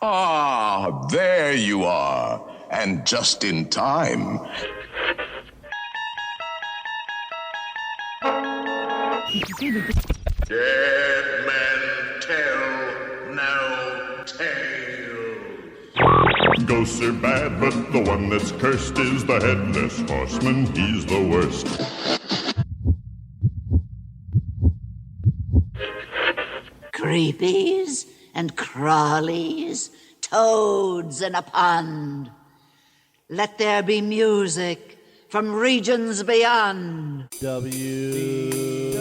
Ah, there you are. And just in time. Dead men tell no tales. Ghosts are bad, but the one that's cursed is the headless horseman. He's the worst. Creepies and crawlies, toads in a pond. Let there be music from regions beyond. WDW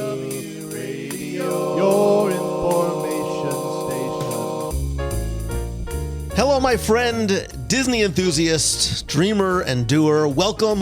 Radio, your information station. Hello, my friend, Disney enthusiast, dreamer, and doer. Welcome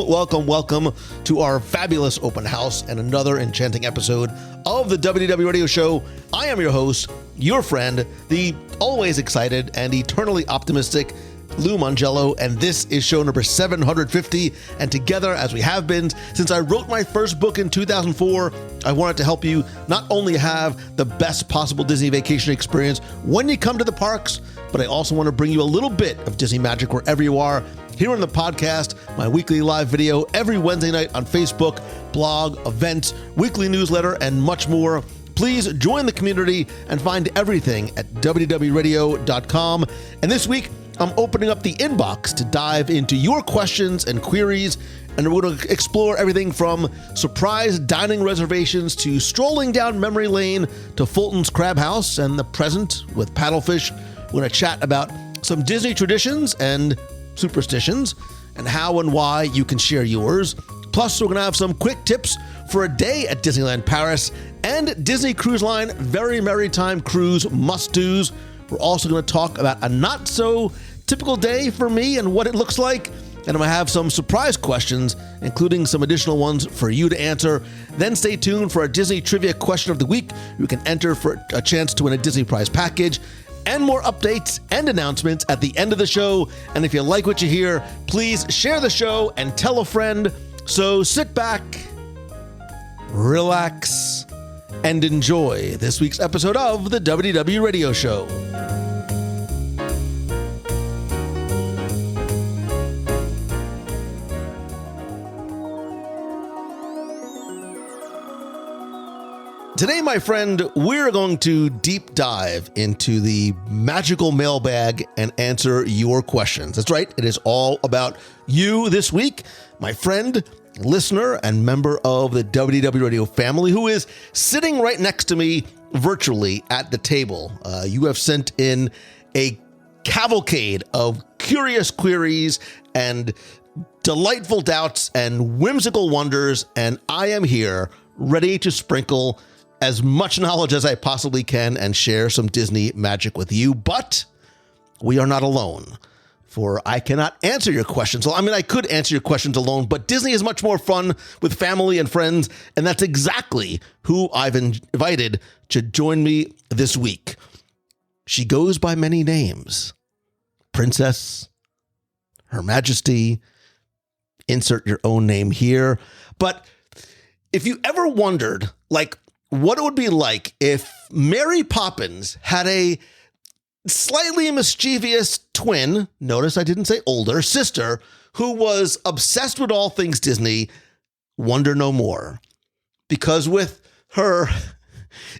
to our fabulous open house and another enchanting episode of the WDW Radio Show. I am your host, your friend, the always excited and eternally optimistic Lou Mangello, and this is show number 750, and together, as we have been since I wrote my first book in 2004, I wanted to help you not only have the best possible Disney vacation experience when you come to the parks, but I also want to bring you a little bit of Disney magic wherever you are. Here on the podcast, my weekly live video every Wednesday night on Facebook, blog, events, weekly newsletter, and much more. Please join the community and find everything at WDWRadio.com. And this week, I'm opening up the inbox to dive into your questions and queries, and we're going to explore everything from surprise dining reservations to strolling down memory lane to Fulton's Crab House and the present with Paddlefish. We're going to chat about some Disney traditions and superstitions and how and why you can share yours. Plus, we're going to have some quick tips for a day at Disneyland Paris and Disney Cruise Line Very Merrytime Cruise must-dos. We're also going to talk about a not-so-typical day for me and what it looks like. And I'm going to have some surprise questions, including some additional ones for you to answer. Then stay tuned for a Disney Trivia Question of the Week. You can enter for a chance to win a Disney Prize package. And more updates and announcements at the end of the show. And if you like what you hear, please share the show and tell a friend. So sit back, relax, and enjoy this week's episode of the WDW Radio Show. Today, my friend, we're going to deep dive into the magical mailbag and answer your questions. That's right. It is all about you this week, my friend, listener, and member of the WDW Radio family who is sitting right next to me virtually at the table. You have sent in a cavalcade of curious queries and delightful doubts and whimsical wonders, and I am here ready to sprinkle as much knowledge as I possibly can and share some Disney magic with you. But we are not alone, for I cannot answer your questions. Well, I mean, I could answer your questions alone, but Disney is much more fun with family and friends, and that's exactly who I've invited to join me this week. She goes by many names: Princess, Her Majesty, insert your own name here. But if you ever wondered, what it would be like if Mary Poppins had a slightly mischievous twin, notice I didn't say older, sister, who was obsessed with all things Disney, wonder no more. Because with her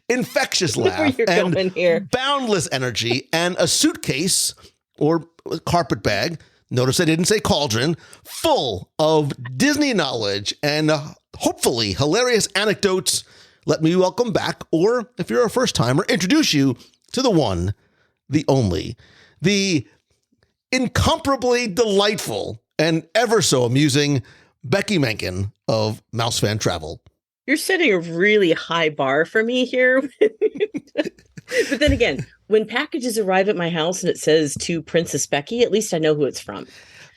infectious laugh and boundless energy and a suitcase or carpet bag, notice I didn't say cauldron, full of Disney knowledge and hopefully hilarious anecdotes, let me welcome back, or if you're a first timer, introduce you to the one, the only, the incomparably delightful and ever so amusing Becky Menken of Mouse Fan Travel. You're setting a really high bar for me here. But then again, when packages arrive at my house and it says to Princess Becky, at least I know who it's from.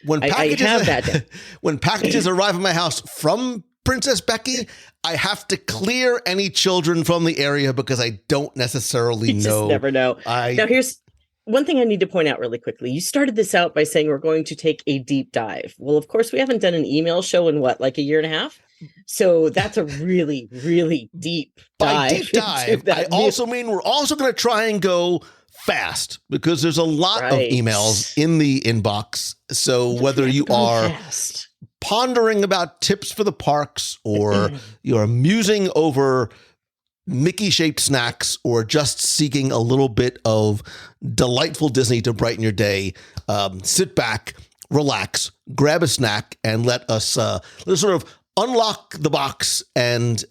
When packages, I have that. When packages arrive at my house from Princess Becky, I have to clear any children from the area because I don't necessarily know. You just never know. Now, here's one thing I need to point out really quickly. You started this out by saying we're going to take a deep dive. Well, of course, we haven't done an email show in a year and a half? So that's a really, really deep dive. By deep dive, I also mean we're also going to try and go fast because there's a lot of Right. emails in the inbox. So whether you are Fast. pondering about tips for the parks or you're musing over Mickey-shaped snacks or just seeking a little bit of delightful Disney to brighten your day, sit back, relax, grab a snack, and let's sort of unlock the box and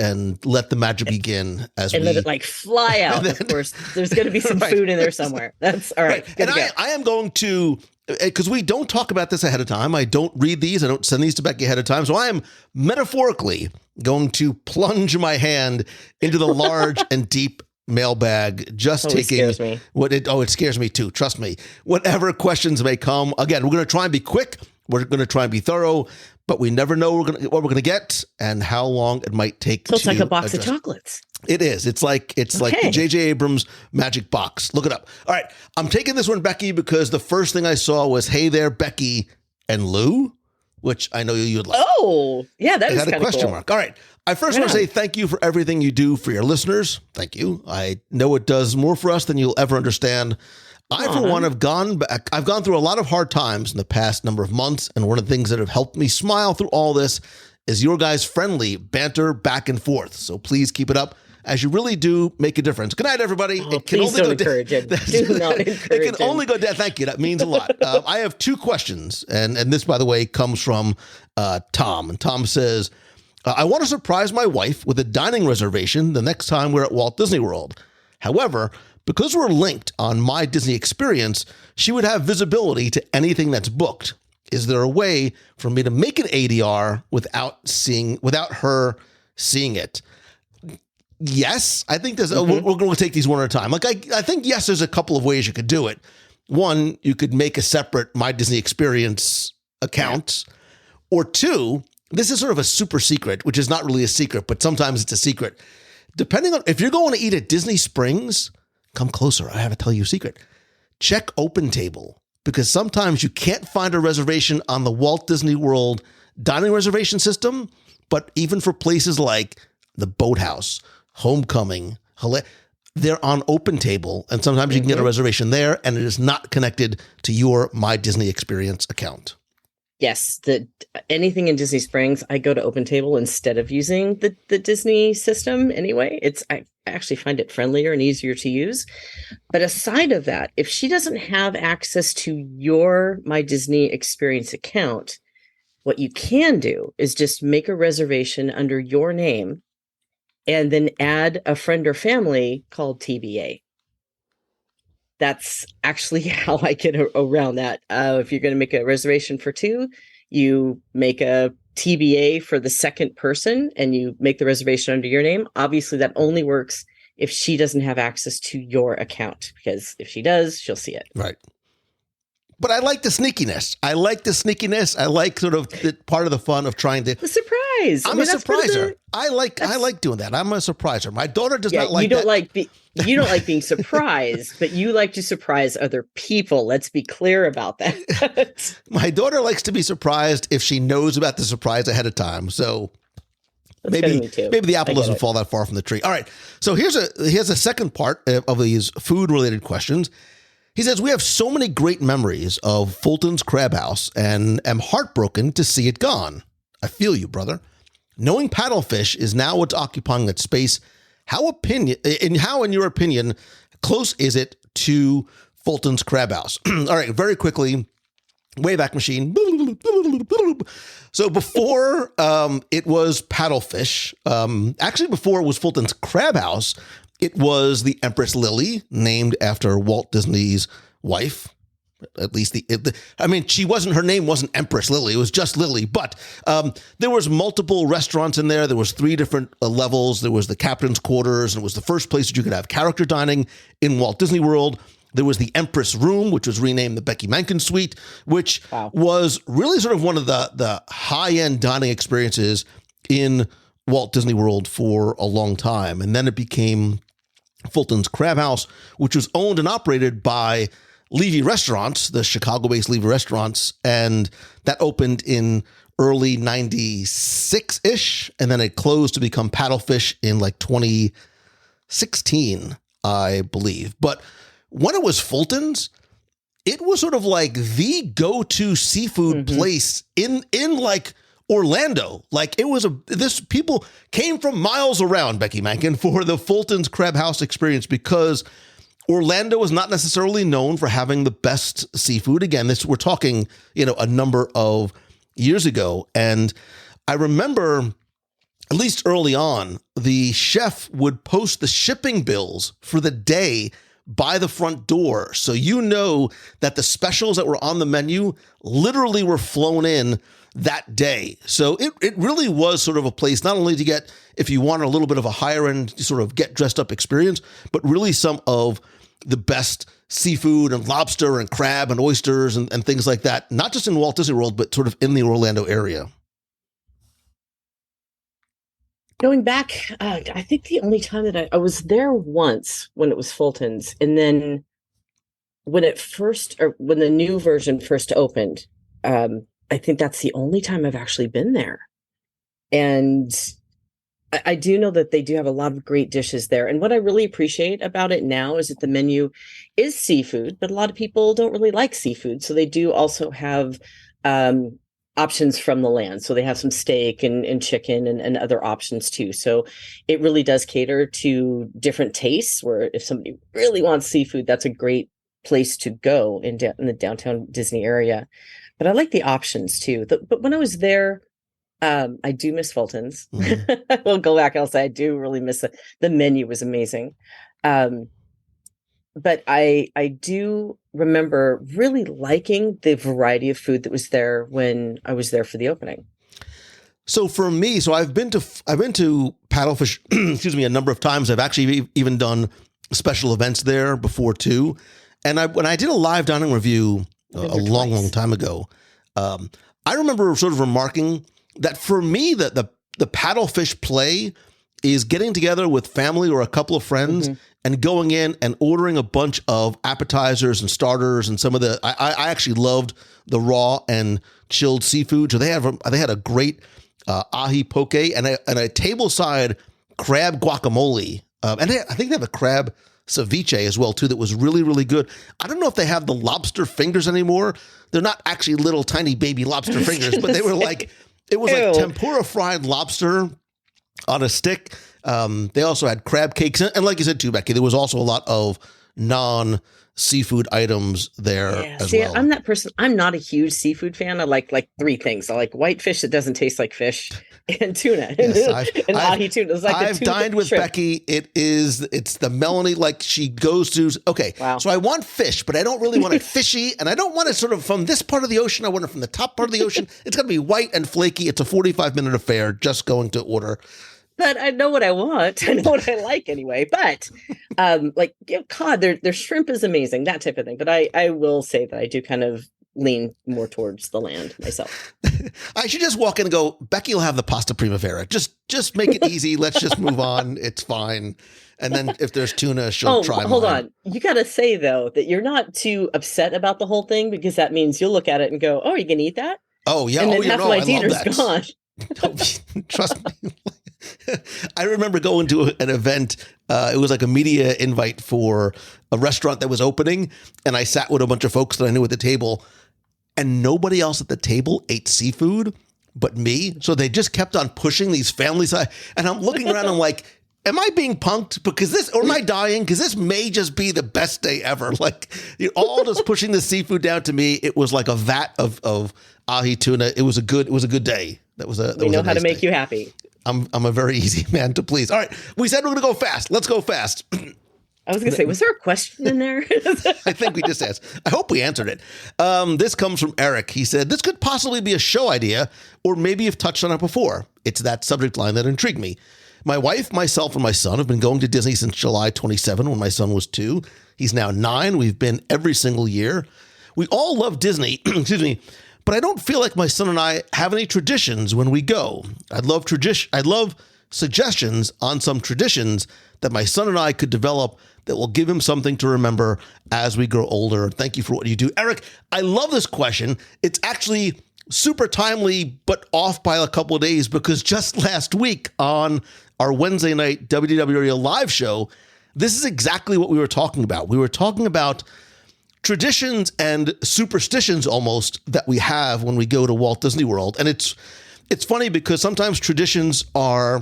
let the magic begin as And we let it like fly out. Of course, there's going to be some Right. food in there somewhere. That's all right. Good And to go. I am going to, because we don't talk about this ahead of time. I don't read these. I don't send these to Becky ahead of time. So I am metaphorically going to plunge my hand into the large and deep mailbag, just Always taking scares me. it scares me too. Trust me. Whatever questions may come. Again, we're going to try and be quick. We're going to try and be thorough, but we never know what we're going to get and how long it might take. So it's like to a box of address. chocolates. It is. It's like the J.J. Abrams magic box. Look it up. All right. I'm taking this one, Becky, because the first thing I saw was, "Hey there, Becky and Lou," which I know you'd like. Oh, yeah, that It is had a kind of question cool. mark. All right. I first want to say thank you for everything you do for your listeners. Thank you. I know it does more for us than you'll ever understand. I, for one, have gone back. I've gone through a lot of hard times in the past number of months, and one of the things that have helped me smile through all this is your guys' friendly banter back and forth. So please keep it up, as you really do make a difference. Good night, everybody. Oh, please don't encourage it. Do not encourage It can only go down. Thank you. That means a lot. I have two questions, and this, by the way, comes from Tom. And Tom says, "I want to surprise my wife with a dining reservation the next time we're at Walt Disney World. However, because we're linked on My Disney Experience, she would have visibility to anything that's booked. Is there a way for me to make an ADR without her seeing it?" Yes, I think there's. We're going to take these one at a time. Like I think yes, there's a couple of ways you could do it. One, you could make a separate My Disney Experience account, or two, this is sort of a super secret, which is not really a secret, but sometimes it's a secret. Depending on if you're going to eat at Disney Springs, come closer. I have to tell you a secret. Check OpenTable, because sometimes you can't find a reservation on the Walt Disney World dining reservation system, but even for places like the Boathouse, Homecoming, they're on OpenTable, and sometimes you can get a reservation there, and it is not connected to your My Disney Experience account. Yes, anything in Disney Springs, I go to OpenTable instead of using the Disney system anyway. I actually find it friendlier and easier to use. But aside of that, if she doesn't have access to your My Disney Experience account, what you can do is just make a reservation under your name and then add a friend or family called TBA. That's actually how I get around that. If you're going to make a reservation for two, you make a TBA for the second person and you make the reservation under your name. Obviously, that only works if she doesn't have access to your account, because if she does, she'll see it. Right. But I like the sneakiness. I like sort of the part of the fun of trying to. The surprise. I'm a surpriser. I like doing that. I'm a surpriser. My daughter does not like that. You don't like being surprised, but you like to surprise other people. Let's be clear about that. My daughter likes to be surprised if she knows about the surprise ahead of time. So maybe the apple doesn't fall that far from the tree. All right. So here's a second part of these food related questions. He says, "We have so many great memories of Fulton's Crab House and am heartbroken to see it gone. I feel you, brother. Knowing Paddlefish is now what's occupying its space, how in your opinion, close is it to Fulton's Crab House?" All right, very quickly, Wayback Machine. So before it was Paddlefish, actually before it was Fulton's Crab House, it was the Empress Lily, named after Walt Disney's wife. At least her name wasn't Empress Lily. It was just Lily. But there was multiple restaurants in there. There was 3 different levels. There was the captain's quarters, and it was the first place that you could have character dining in Walt Disney World. There was the Empress Room, which was renamed the Becky Mencken Suite, which was really sort of one of the high-end dining experiences in Walt Disney World for a long time. And then it became Fulton's Crab House, which was owned and operated by Levy Restaurants, the Chicago-based Levy Restaurants, and that opened in early 96-ish, and then it closed to become Paddlefish in like 2016, I believe. But when it was Fulton's, it was sort of like the go-to seafood place in like Orlando. Like it was people came from miles around, Becky Mankin, for the Fulton's Crab House experience because Orlando was not necessarily known for having the best seafood. Again, we're talking, a number of years ago. And I remember, at least early on, the chef would post the shipping bills for the day by the front door. So that the specials that were on the menu literally were flown in that day. So it really was sort of a place not only to get, if you want a little bit of a higher end sort of get dressed up experience, but really some of the best seafood and lobster and crab and oysters and things like that, not just in Walt Disney World, but sort of in the Orlando area. Going back, I think the only time that I was there once when it was Fulton's, and then when the new version first opened, I think that's the only time I've actually been there. And I do know that they do have a lot of great dishes there. And what I really appreciate about it now is that the menu is seafood, but a lot of people don't really like seafood. So they do also have options from the land. So they have some steak and chicken and other options too. So it really does cater to different tastes, where if somebody really wants seafood, that's a great place to go in the downtown Disney area. But I like the options too. But when I was there, I do miss Fulton's. Mm-hmm. We'll go back. I'll say I do really miss it. The menu was amazing. But I do remember really liking the variety of food that was there when I was there for the opening. So for me, I've been to Paddlefish, excuse me, a number of times. I've actually even done special events there before too. And when I did a live dining review a long time ago, I remember sort of remarking that for me, the Paddlefish play is getting together with family or a couple of friends and going in and ordering a bunch of appetizers and starters and some of the. I actually loved the raw and chilled seafood. So they had a great ahi poke and a tableside crab guacamole, and I think they have a crab ceviche as well too that was really, really good. I don't know if they have the lobster fingers anymore. They're not actually little tiny baby lobster fingers, but they were like, it was like tempura fried lobster on a stick. They also had crab cakes. And like you said too, Becky, there was also a lot of non-seafood items there as well. I'm that person. I'm not a huge seafood fan. I like three things. I like white fish that doesn't taste like fish, and tuna. Yes, and ahi tuna. It's like I've dined with shrimp. Becky. It's the Melanie, like she goes to, okay, wow. So I want fish, but I don't really want it fishy, and I don't want it sort of from this part of the ocean. I want it from the top part of the ocean. It's got to be white and flaky. It's a 45-minute affair just going to order. But I know what I want. I know what I like anyway. But cod, their shrimp is amazing, that type of thing. But I will say that I do kind of lean more towards the land myself. I should just walk in and go, Becky will have the pasta primavera. Just make it easy. Let's just move on. It's fine. And then if there's tuna, she'll try hold mine. on. You got to say, though, that you're not too upset about the whole thing, because that means you'll look at it and go, oh, are you going to eat that? Oh, yeah. And then half my dinner's gone. Trust me. I remember going to an event. It was like a media invite for a restaurant that was opening. And I sat with a bunch of folks that I knew at the table. And nobody else at the table ate seafood but me. So they just kept on pushing these families. And I'm looking around, I'm like, am I being punked? Or am I dying? Because this may just be the best day ever. Like, you're all just pushing the seafood down to me. It was like a vat of ahi tuna. It was a good day. We know how to make you happy. I'm a very easy man to please. All right. We said we're going to go fast. Let's go fast. I was going to say, was there a question in there? I think we just asked. I hope we answered it. This comes from Eric. He said, this could possibly be a show idea, or maybe you've touched on it before. It's that subject line that intrigued me. My wife, myself, and my son have been going to Disney since July 27 when my son was 2. He's now 9. We've been every single year. We all love Disney, excuse me, but I don't feel like my son and I have any traditions when we go. I'd love suggestions on some traditions that my son and I could develop that will give him something to remember as we grow older. Thank you for what you do. Eric, I love this question. It's actually super timely, but off by a couple of days, because just last week on our Wednesday night WDW Radio live show, this is exactly what we were talking about. We were talking about traditions and superstitions almost that we have when we go to Walt Disney World. And it's funny because sometimes traditions are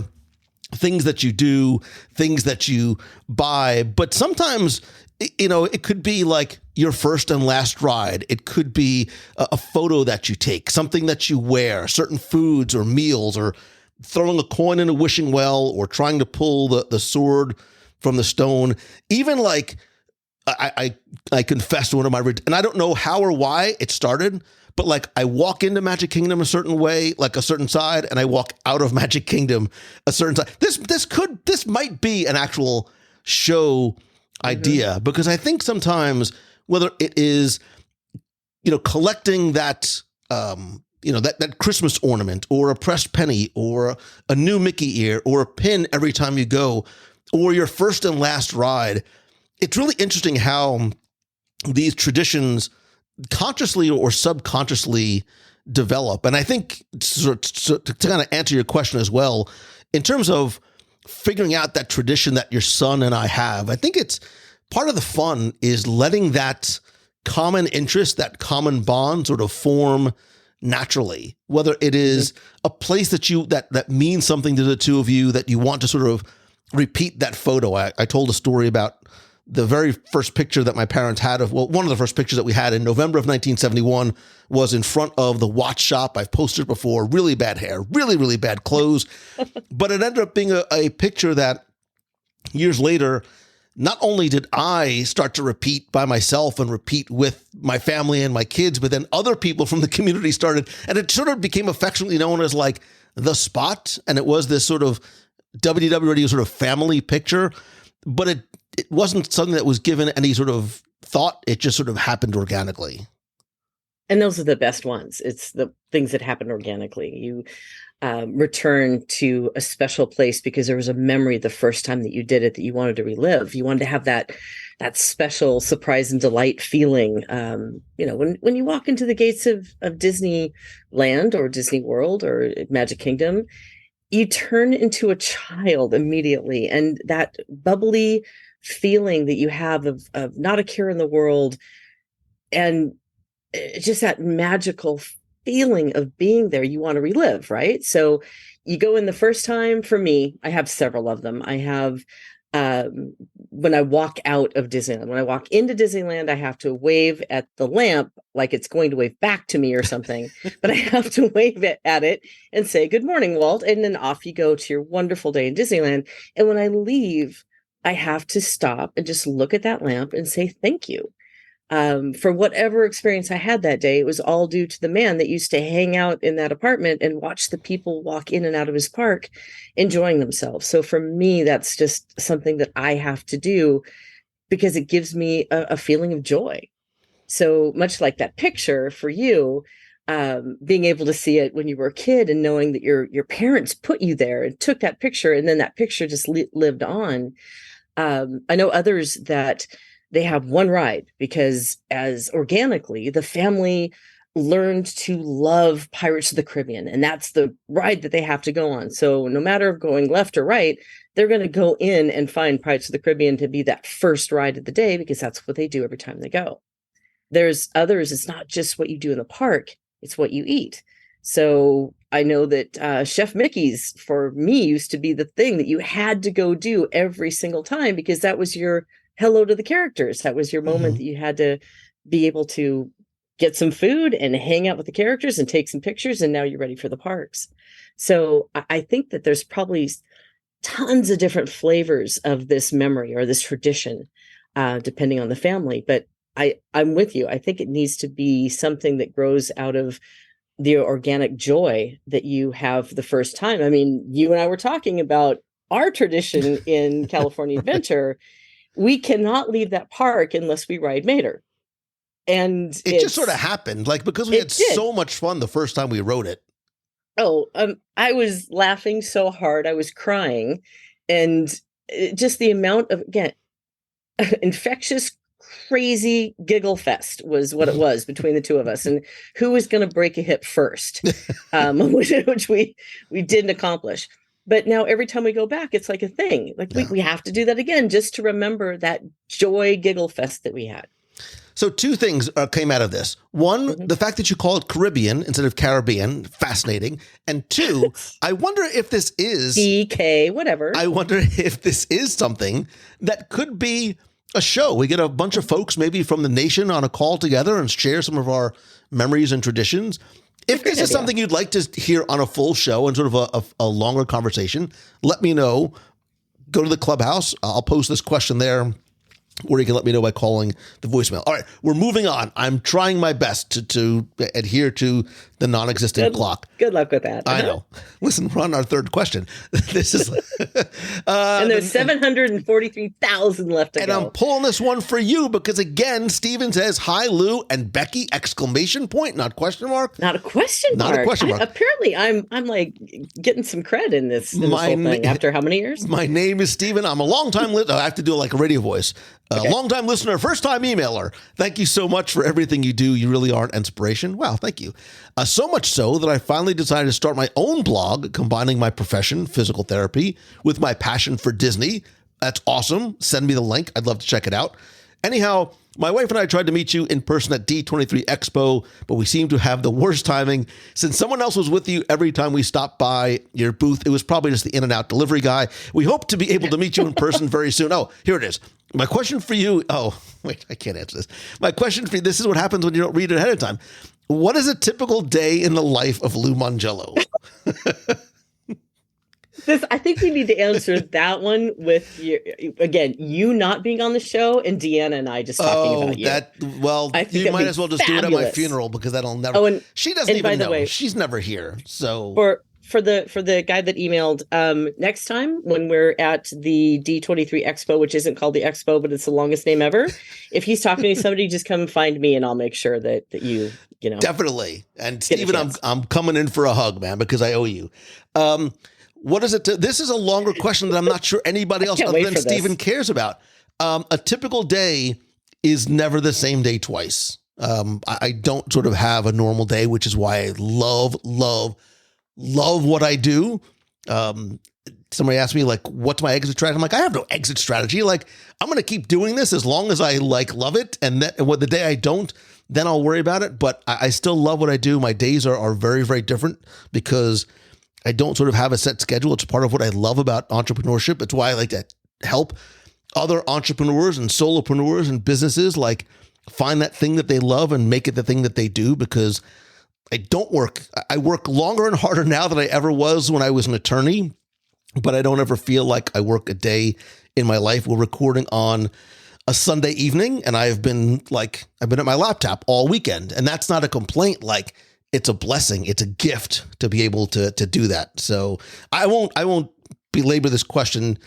things that you do, things that you buy, but sometimes, it could be like your first and last ride. It could be a photo that you take, something that you wear, certain foods or meals, or throwing a coin in a wishing well, or trying to pull the sword from the stone. Even like, I confessed to one of my, and I don't know how or why it started, but like I walk into Magic Kingdom a certain way, like a certain side, and I walk out of Magic Kingdom a certain side. This might be an actual show idea, because I think sometimes whether it is, collecting that, that Christmas ornament, or a pressed penny, or a new Mickey ear, or a pin every time you go, or your first and last ride, it's really interesting how these traditions consciously or subconsciously develop. And I think to kind of answer your question as well, in terms of figuring out that tradition that your son and I have, I think it's part of the fun is letting that common interest, that common bond sort of form naturally, whether it is a place that means something to the two of you, that you want to sort of repeat that photo. I told a story about the very first picture that my parents had one of the first pictures that we had in November of 1971 was in front of the watch shop. I've posted before, really bad hair, really, really bad clothes. But it ended up being a picture that years later, not only did I start to repeat by myself and repeat with my family and my kids, but then other people from the community started, and it sort of became affectionately known as like the spot. And it was this sort of WDW Radio sort of family picture, but it wasn't something that was given any sort of thought. It just sort of happened organically. And those are the best ones. It's the things that happen organically. You return to a special place because there was a memory the first time that you did it that you wanted to relive. You wanted to have that special surprise and delight feeling. When you walk into the gates of Disneyland or Disney World or Magic Kingdom, you turn into a child immediately. And that bubbly feeling that you have of not a care in the world, and just that magical feeling of being there, you want to relive, right? So you go in the first time. For me, I have several of them. I have when I walk out of Disneyland. When I walk into Disneyland, I have to wave at the lamp like it's going to wave back to me or something, but I have to wave at it and say, "Good morning, Walt." And then off you go to your wonderful day in Disneyland. And when I leave, I have to stop and just look at that lamp and say thank you. For whatever experience I had that day. It was all due to the man that used to hang out in that apartment and watch the people walk in and out of his park, enjoying themselves. So for me, that's just something that I have to do because it gives me a feeling of joy. So much like that picture for you, being able to see it when you were a kid and knowing that your parents put you there and took that picture, and then that picture just lived on. I know others that they have one ride because as organically, the family learned to love Pirates of the Caribbean, and that's the ride that they have to go on. So no matter going left or right, they're going to go in and find Pirates of the Caribbean to be that first ride of the day because that's what they do every time they go. There's others, it's not just what you do in the park, it's what you eat. So I know that Chef Mickey's, for me, used to be the thing that you had to go do every single time because that was your hello to the characters. That was your moment that you had to be able to get some food and hang out with the characters and take some pictures. And now you're ready for the parks. So I think that there's probably tons of different flavors of this memory or this tradition, depending on the family. But I'm with you. I think it needs to be something that grows out of the organic joy that you have the first time. I mean, you and I were talking about our tradition in California Adventure. We cannot leave that park unless we ride Mater. And it just sort of happened, like, because we had so much fun the first time we rode it. Oh, I was laughing so hard. I was crying. And just the amount of, again, infectious, crazy giggle fest was what it was between the two of us. And who was going to break a hip first, which we didn't accomplish. But now every time we go back, it's like a thing. Like we have to do that again just to remember that joy giggle fest that we had. So two things came out of this. One, the fact that you call it Caribbean instead of Caribbean, fascinating. And two, I wonder if this is BK, whatever. I wonder if this is something that could be a show. We get a bunch of folks maybe from the nation on a call together and share some of our memories and traditions. If this is something you'd like to hear on a full show and sort of a longer conversation, let me know. Go to the Clubhouse. I'll post this question there, or you can let me know by calling the voicemail. All right, we're moving on. I'm trying my best to adhere to the non-existent clock. Good luck with that. I know. Listen, we're on our third question. This is and there's 743,000 left to go. And I'm pulling this one for you because, again, Steven says, hi, Lou, and Becky, exclamation point, not question mark. Not a question mark. Not a question mark. Apparently, I'm like getting some cred in this whole thing after how many years? My name is Steven. I'm a long-time listener. I have to do like a radio voice. Long-time listener, first-time emailer. Thank you so much for everything you do. You really are an inspiration. Wow, thank you. So much so that I finally decided to start my own blog, combining my profession, physical therapy, with my passion for Disney. That's awesome. Send me the link. I'd love to check it out. Anyhow, my wife and I tried to meet you in person at D23 Expo, but we seem to have the worst timing. Since someone else was with you every time we stopped by your booth, it was probably just the in-and-out delivery guy. We hope to be able to meet you in person very soon. Oh, here it is. My question for you. Oh, wait, I can't answer this. My question for you. This is what happens when you don't read it ahead of time. What is a typical day in the life of Lou Mongello? I think we need to answer that one with you not being on the show and Deanna and I just talking about you. You might as well just do it at my funeral because that'll never. Oh, and she doesn't even know. Way, she's never here. So for the guy that emailed, next time when we're at the D23 Expo, which isn't called the Expo, but it's the longest name ever. If he's talking to somebody, just come find me and I'll make sure that you know. Definitely. And Steven, I'm coming in for a hug, man, because I owe you. What is it? This is a longer question that I'm not sure anybody else other than Steven cares about. A typical day is never the same day twice. I don't sort of have a normal day, which is why I love what I do. Somebody asked me, like, what's my exit strategy? I'm like, I have no exit strategy. Like, I'm going to keep doing this as long as I love it. And the day I don't, then I'll worry about it. But I still love what I do. My days are very, very different because I don't sort of have a set schedule. It's part of what I love about entrepreneurship. It's why I like to help other entrepreneurs and solopreneurs and businesses like find that thing that they love and make it the thing that they do, because I work longer and harder now than I ever was when I was an attorney, but I don't ever feel like I work a day in my life. We're recording on a Sunday evening and I've been at my laptop all weekend, and that's not a complaint. Like, it's a blessing. It's a gift to be able to do that. So I won't belabor this question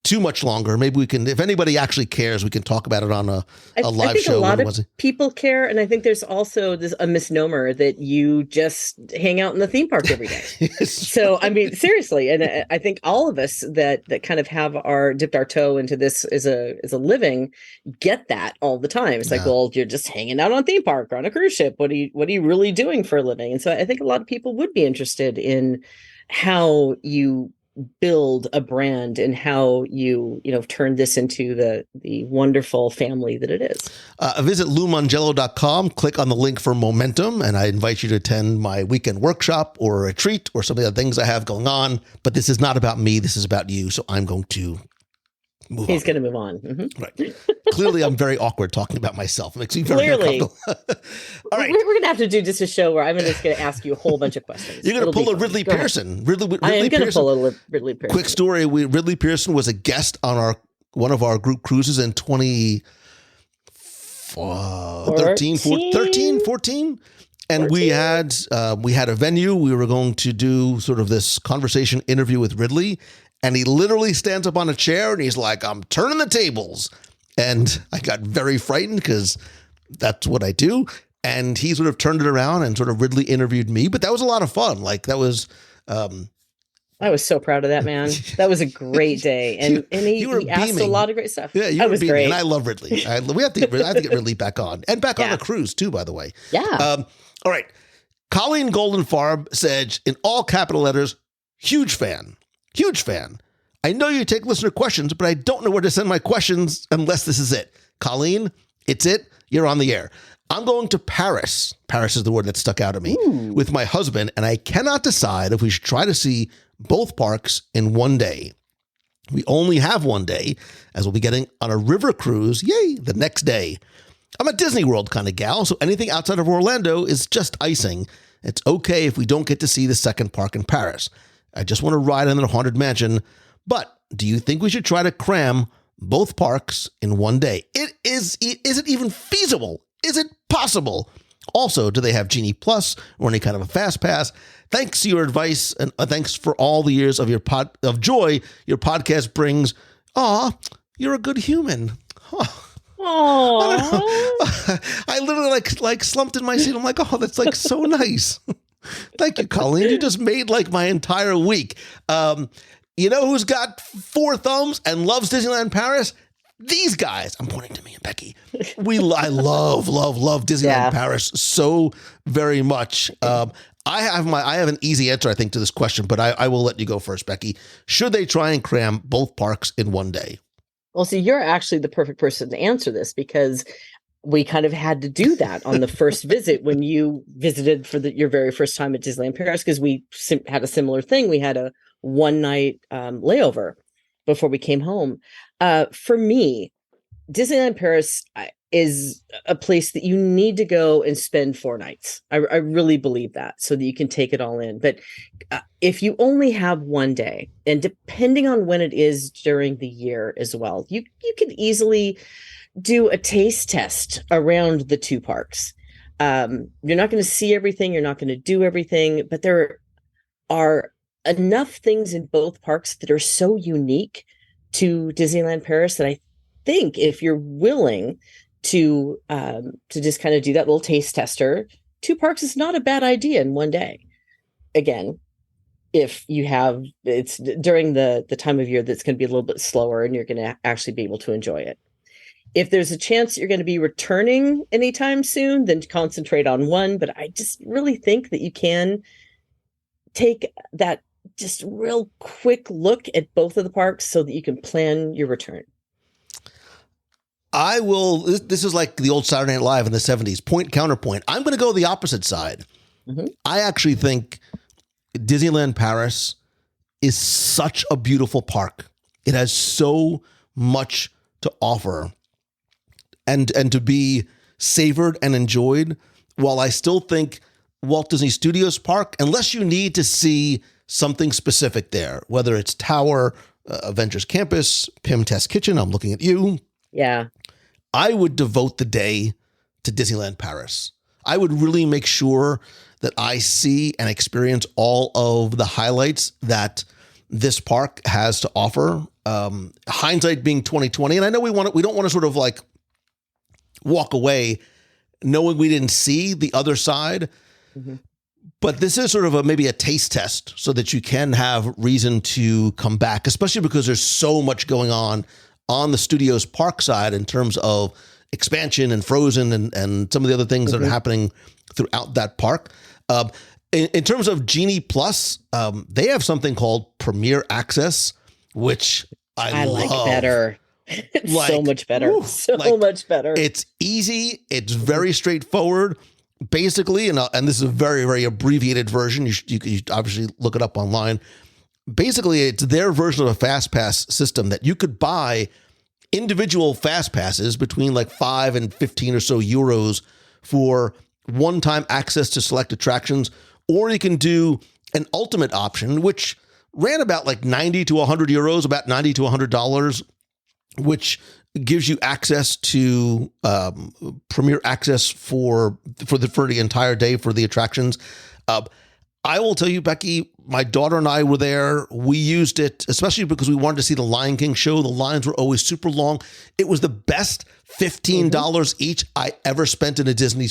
too much longer. Maybe we can, if anybody actually cares, we can talk about it on a live I think show. A lot of people care. And I think there's also a misnomer that you just hang out in the theme park every day. So, I mean, seriously. And I think all of us that kind of have dipped our toe into this as a living get that all the time. It's like, well, you're just hanging out on a theme park or on a cruise ship. What are you really doing for a living? And so I think a lot of people would be interested in how you build a brand and how you turn this into the wonderful family that it is. Visit LouMongello.com, click on the link for Momentum, and I invite you to attend my weekend workshop or a retreat or some of the things I have going on. But this is not about me. This is about you. So I'm going to move on. He's going to move on. Mm-hmm. Right. Clearly, I'm very awkward talking about myself. It makes me very uncomfortable. All right. We're going to have to do just a show where I'm just going to ask you a whole bunch of questions. You're going to pull a Ridley Pearson. I am going to pull a Ridley Pearson. Quick story. Ridley Pearson was a guest on one of our group cruises in 2014. And we had a venue. We were going to do sort of this conversation interview with Ridley. And he literally stands up on a chair and he's like, I'm turning the tables. And I got very frightened because that's what I do. And he sort of turned it around and sort of Ridley interviewed me. But that was a lot of fun. Like, that was... I was so proud of that, man. That was a great day. And he asked a lot of great stuff. Yeah, you were beaming. Great. And I love Ridley. I have to get Ridley back on. And back on the cruise, too, by the way. Yeah. All right. Colleen Goldenfarb said, in all capital letters, huge fan. Huge fan. I know you take listener questions, but I don't know where to send my questions unless this is it. Colleen, it's it. You're on the air. I'm going to Paris. Paris is the word that stuck out at me. With my husband, and I cannot decide if we should try to see both parks in one day. We only have one day, as we'll be getting on a river cruise, the next day. I'm a Disney World kind of gal, so anything outside of Orlando is just icing. It's okay if we don't get to see the second park in Paris. I just want to ride in the Haunted Mansion. But do you think we should try to cram both parks in one day? Is it even feasible? Is it possible? Also, do they have Genie Plus or any kind of a fast pass? Thanks to your advice, and thanks for all the years of of joy your podcast brings. Aw, you're a good human. I literally like slumped in my seat. I'm like, oh, that's like so nice. Thank you, Colleen. You just made like my entire week. You know who's got 4 thumbs and loves Disneyland Paris? These guys. I'm pointing to me and Becky. I love Disneyland Paris so very much. I have an easy answer, I think, to this question, but I will let you go first, Becky. Should they try and cram both parks in one day? Well, see, you're actually the perfect person to answer this because we kind of had to do that on the first visit when you visited for your very first time at Disneyland Paris, because we had a similar thing. We had a one-night layover before we came home. For me, Disneyland Paris is a place that you need to go and spend 4 nights. I really believe that, so that you can take it all in. But if you only have one day, and depending on when it is during the year as well, you could easily do a taste test around the 2 parks. You're not going to see everything. You're not going to do everything, but there are enough things in both parks that are so unique to Disneyland Paris that I think if you're willing to just kind of do that little taste tester, 2 parks is not a bad idea in one day. Again, if you have, it's during the time of year that's going to be a little bit slower and you're going to actually be able to enjoy it. If there's a chance you're going to be returning anytime soon, then concentrate on one. But I just really think that you can take that just real quick look at both of the parks so that you can plan your return. I will. This is like the old Saturday Night Live in the 70s. Point, counterpoint. I'm going to go the opposite side. Mm-hmm. I actually think Disneyland Paris is such a beautiful park. It has so much to offer and to be savored and enjoyed, while I still think Walt Disney Studios Park, unless you need to see something specific there, whether it's Tower, Avengers Campus, Pym Test Kitchen, I'm looking at you. Yeah. I would devote the day to Disneyland Paris. I would really make sure that I see and experience all of the highlights that this park has to offer. Hindsight being 2020, and I know we don't want to sort of like walk away knowing we didn't see the other side. Mm-hmm. But this is sort of maybe a taste test so that you can have reason to come back, especially because there's so much going on the Studios Park side in terms of expansion and Frozen and some of the other things that are happening throughout that park. In terms of Genie Plus, they have something called Premier Access, which I love. Like better. It's like, so much better. Much better. It's easy. It's very straightforward. Basically, and this is a very, very abbreviated version. You can obviously look it up online. Basically, it's their version of a fast pass system that you could buy individual fast passes between like 5 and 15 or so euros for one-time access to select attractions, or you can do an ultimate option, which ran about like 90 to 100 euros, about $90 to $100, which gives you access to Premier Access for the entire day for the attractions. I will tell you, Becky, my daughter and I were there. We used it, especially because we wanted to see the Lion King show. The lines were always super long. It was the best $15 each I ever spent in a Disney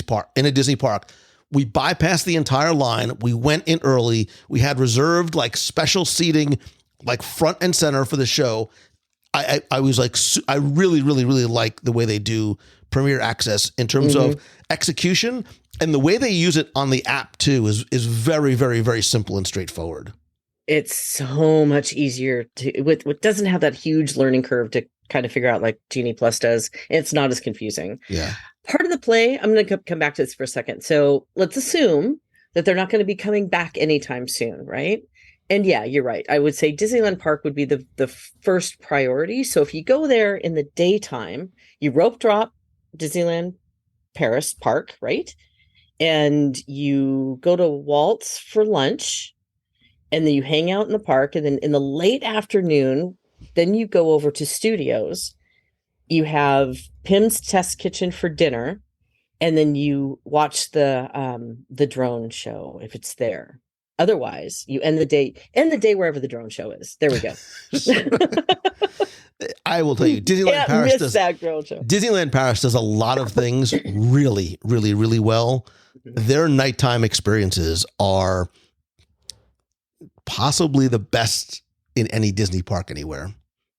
park. We bypassed the entire line. We went in early. We had reserved like special seating, like front and center for the show. I was like, I really, really, really like the way they do Premier Access in terms of execution, and the way they use it on the app too is very, very, very simple and straightforward. It's so much easier to with doesn't have that huge learning curve to kind of figure out like Genie Plus does. It's not as confusing. Yeah. Part of the play, I'm going to come back to this for a second. So let's assume that they're not going to be coming back anytime soon, right? And yeah, you're right. I would say Disneyland Park would be the first priority. So if you go there in the daytime, you rope drop Disneyland Paris Park, right? And you go to Walt's for lunch, and then you hang out in the park. And then in the late afternoon, then you go over to Studios. You have Pim's Test Kitchen for dinner, and then you watch the drone show if it's there. Otherwise, you end the day wherever the drone show is. There we go. I will tell you, Disneyland Paris does a lot of things really, really, really well. Their nighttime experiences are possibly the best in any Disney park anywhere.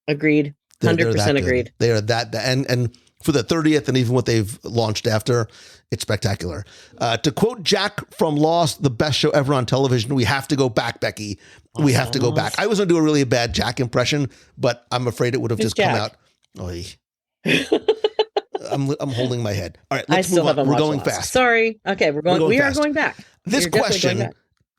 Agreed. 100% agreed. They are that, and for the 30th and even what they've launched after, it's spectacular. To quote Jack from Lost, the best show ever on television, we have to go back, Becky. We have to go back. I was going to do a really bad Jack impression, but I'm afraid it would have just come out. Oy. I'm holding my head. All right, let's move on. We're going fast. Sorry. Okay, we are going back. This question,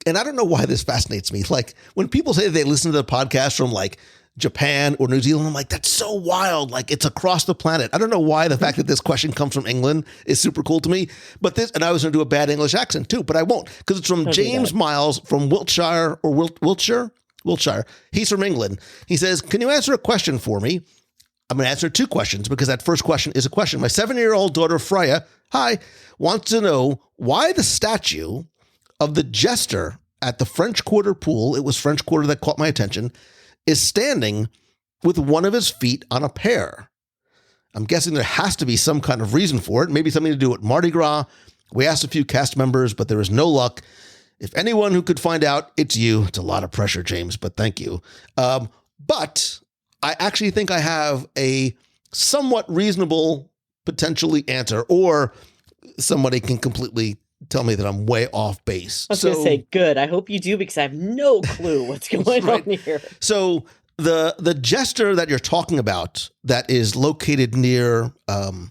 and I don't know why this fascinates me. Like when people say they listen to the podcast from like Japan or New Zealand, I'm like, that's so wild. Like it's across the planet. I don't know why the fact that this question comes from England is super cool to me. But this, and I was going to do a bad English accent too, but I won't, because it's from James Miles from Wiltshire or Wiltshire. He's from England. He says, can you answer a question for me? I'm going to answer two questions because that first question is a question. My 7-year-old daughter, Freya, wants to know why the statue of the jester at the French Quarter pool, it was French Quarter that caught my attention, is standing with one of his feet on a pear. I'm guessing there has to be some kind of reason for it, maybe something to do with Mardi Gras. We asked a few cast members, but there is no luck. If anyone who could find out, it's you. It's a lot of pressure, James, but thank you. But I actually think I have a somewhat reasonable, potentially answer, or somebody can completely tell me that I'm way off base. I was going to say, good. I hope you do, because I have no clue what's going on here. So the jester that you're talking about that is located near the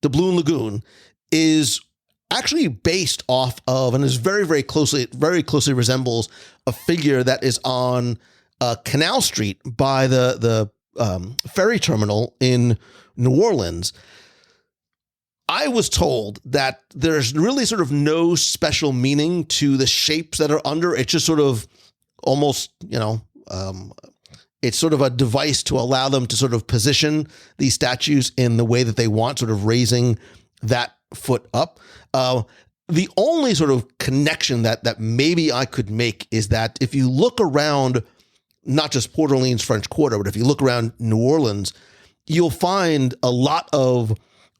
Doubloon Lagoon is actually based off of, and is very closely resembles a figure that is on Canal Street by the ferry terminal in New Orleans. I was told that there's really sort of no special meaning to the shapes that are under. It's just sort of almost, it's sort of a device to allow them to sort of position these statues in the way that they want, sort of raising that foot up. The only sort of connection that maybe I could make is that if you look around, not just Port Orleans French Quarter, but if you look around New Orleans, you'll find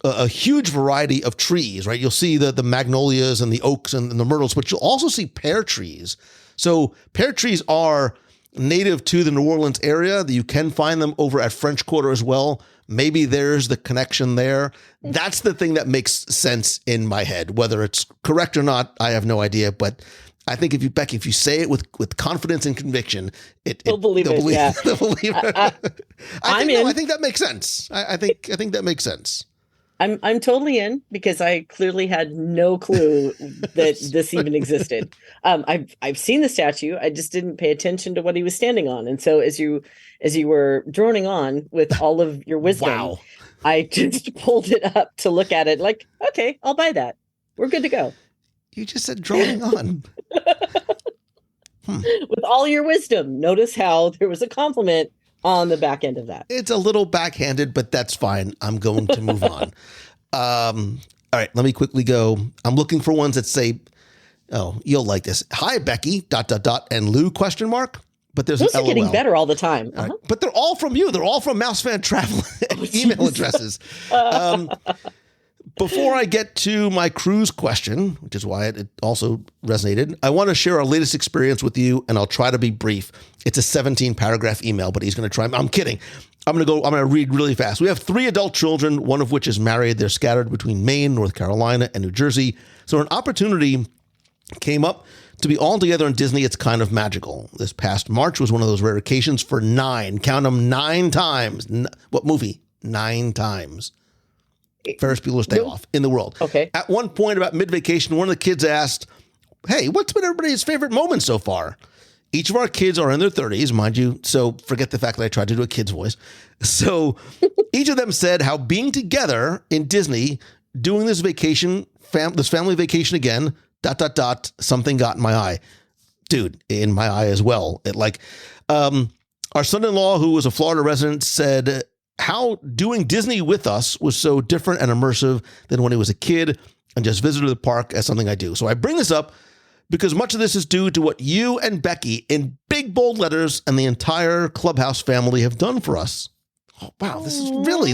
a huge variety of trees, right? You'll see the magnolias and the oaks and the myrtles, but you'll also see pear trees. So pear trees are native to the New Orleans area. You can find them over at French Quarter as well. Maybe there's the connection there. That's the thing that makes sense in my head. Whether it's correct or not, I have no idea. But I think if you say it with confidence and conviction, they'll believe it. Yeah. They'll believe it. I think that makes sense. I think that makes sense. I'm totally in, because I clearly had no clue that this even existed. I've seen the statue. I just didn't pay attention to what he was standing on. And so as you were droning on with all of your wisdom, wow. I just pulled it up to look at it like, okay, I'll buy that. We're good to go. You just said droning on. With all your wisdom. Notice how there was a compliment on the back end of that. It's a little backhanded, but that's fine. I'm going to move on. All right, let me quickly go. I'm looking for ones that say, oh, you'll like this. Hi, Becky, ... and Lou, ? But there's those an are getting better all the time. All right. But they're all from you. They're all from Mousefan Travel email addresses. Before I get to my cruise question, which is why it also resonated, I want to share our latest experience with you, and I'll try to be brief. It's a 17-paragraph email, but he's going to try. I'm kidding. I'm going to read really fast. We have 3 adult children, one of which is married. They're scattered between Maine, North Carolina, and New Jersey. So an opportunity came up. To be all together in Disney, it's kind of magical. This past March was one of those rare occasions for 9. Count them 9 times. What movie? 9 times. Ferris Bueller's Day Off in the world. Okay. At one point about mid-vacation, one of the kids asked, hey, what's been everybody's favorite moment so far? Each of our kids are in their 30s, mind you, so forget the fact that I tried to do a kid's voice. So each of them said how being together in Disney, doing this vacation, this family vacation again, ... something got in my eye. Dude, in my eye as well. Our son-in-law, who was a Florida resident, said how doing Disney with us was so different and immersive than when he was a kid and just visited the park as something I do. So I bring this up because much of this is due to what you and Becky, in big bold letters, and the entire Clubhouse family have done for us. Oh, wow, this is really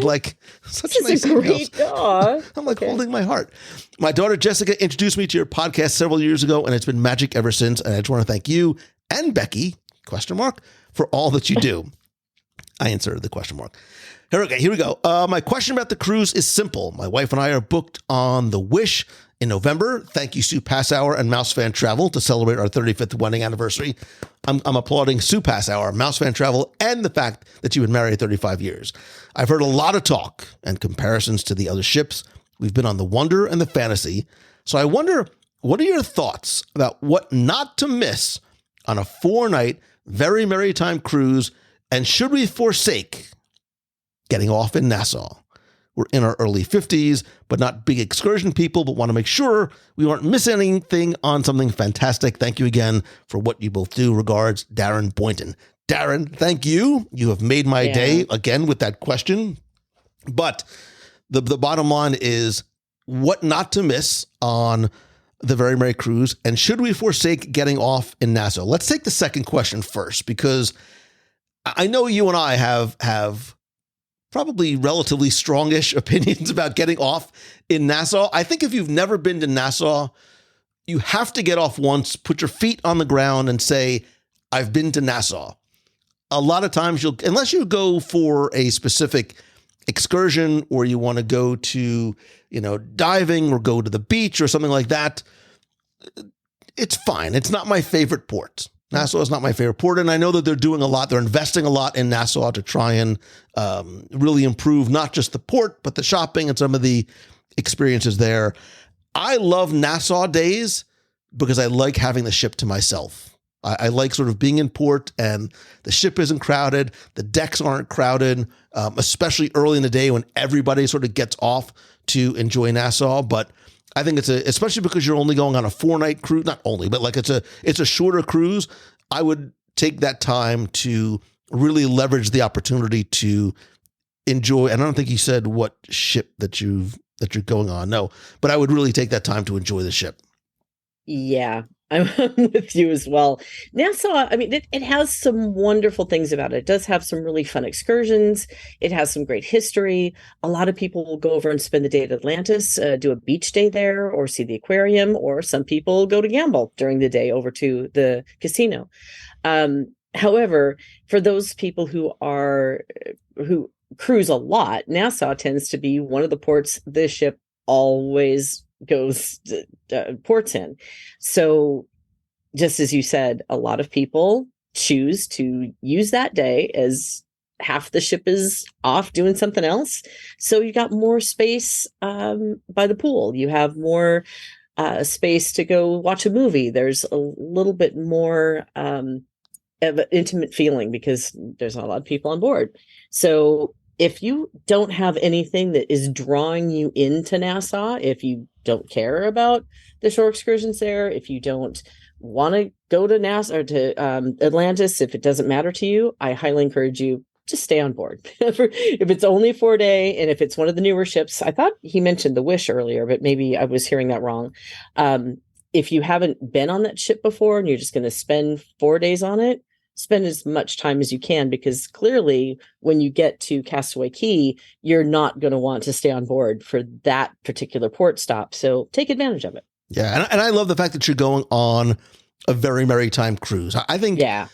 such a nice great email. I'm holding my heart. My daughter Jessica introduced me to your podcast several years ago, and it's been magic ever since. And I just want to thank you and Becky, ? For all that you do. I inserted the question mark. Here we go. My question about the cruise is simple. My wife and I are booked on the Wish in November. Thank you, Sue Passower and Mouse Fan Travel, to celebrate our 35th wedding anniversary. I'm applauding Sue Passower, Mouse Fan Travel, and the fact that you've been married 35 years. I've heard a lot of talk and comparisons to the other ships. We've been on the Wonder and the Fantasy. So I wonder, what are your thoughts about what not to miss on a 4-night, very Merrytime cruise, and should we forsake getting off in Nassau? We're in our early 50s, but not big excursion people, but want to make sure we aren't missing anything on something fantastic. Thank you again for what you both do. Regards, Darren Boynton. Darren, thank you. You have made my day again with that question. But the bottom line is what not to miss on the Very Merry Cruise, and should we forsake getting off in Nassau? Let's take the second question first, because I know you and I have probably relatively strongish opinions about getting off in Nassau. I think if you've never been to Nassau, you have to get off once, put your feet on the ground and say, I've been to Nassau. A lot of times unless you go for a specific excursion or you want to go to, diving or go to the beach or something like that, it's fine. It's not my favorite port. Nassau is not my favorite port, and I know that they're doing a lot. They're investing a lot in Nassau to try and really improve not just the port, but the shopping and some of the experiences there. I love Nassau days because I like having the ship to myself. I like sort of being in port and the ship isn't crowded, the decks aren't crowded, especially early in the day when everybody sort of gets off to enjoy Nassau. But I think especially because you're only going on a 4-night cruise, not only, but it's a shorter cruise. I would take that time to really leverage the opportunity to enjoy. And I don't think you said what ship that you're going on. No, but I would really take that time to enjoy the ship. Yeah, I'm with you as well. Nassau, I mean, it has some wonderful things about it. It does have some really fun excursions. It has some great history. A lot of people will go over and spend the day at Atlantis, do a beach day there, or see the aquarium, or some people go to gamble during the day over to the casino. However, for those people who cruise a lot, Nassau tends to be one of the ports the ship always goes ports in. So just as you said, a lot of people choose to use that day as half the ship is off doing something else. So you got more space by the pool. You have more space to go watch a movie. There's a little bit more of an intimate feeling because there's not a lot of people on board. So if you don't have anything that is drawing you into Nassau, if you don't care about the shore excursions there, if you don't want to go to Nassau or to Atlantis, if it doesn't matter to you, I highly encourage you just stay on board. If it's only 4 day and if it's one of the newer ships, I thought he mentioned the Wish earlier, but maybe I was hearing that wrong. If you haven't been on that ship before and you're just going to spend 4 days on it, spend as much time as you can, because clearly when you get to Castaway Cay, you're not going to want to stay on board for that particular port stop. So take advantage of it. Yeah. And I love the fact that you're going on a Very Merrytime cruise. I think that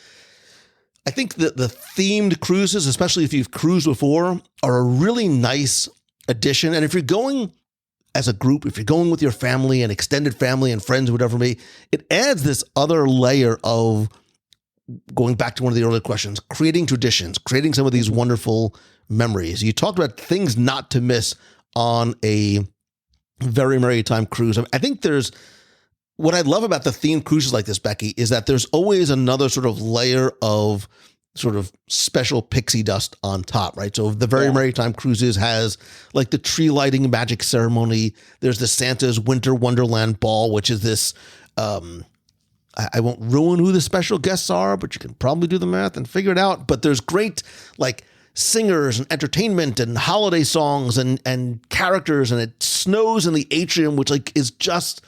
the themed cruises, especially if you've cruised before, are a really nice addition. And if you're going as a group, if you're going with your family and extended family and friends, whatever it may be, it adds this other layer of, going back to one of the earlier questions, creating traditions, creating some of these wonderful memories. You talked about things not to miss on a very Merrytime cruise. I think what I love about the themed cruises like this, Becky, is that there's always another sort of layer of sort of special pixie dust on top, right? So the very Merrytime cruises has like the tree lighting magic ceremony. There's the Santa's Winter Wonderland Ball, which is this, I won't ruin who the special guests are, but you can probably do the math and figure it out. But there's great like singers and entertainment and holiday songs and characters, and it snows in the atrium, which like is just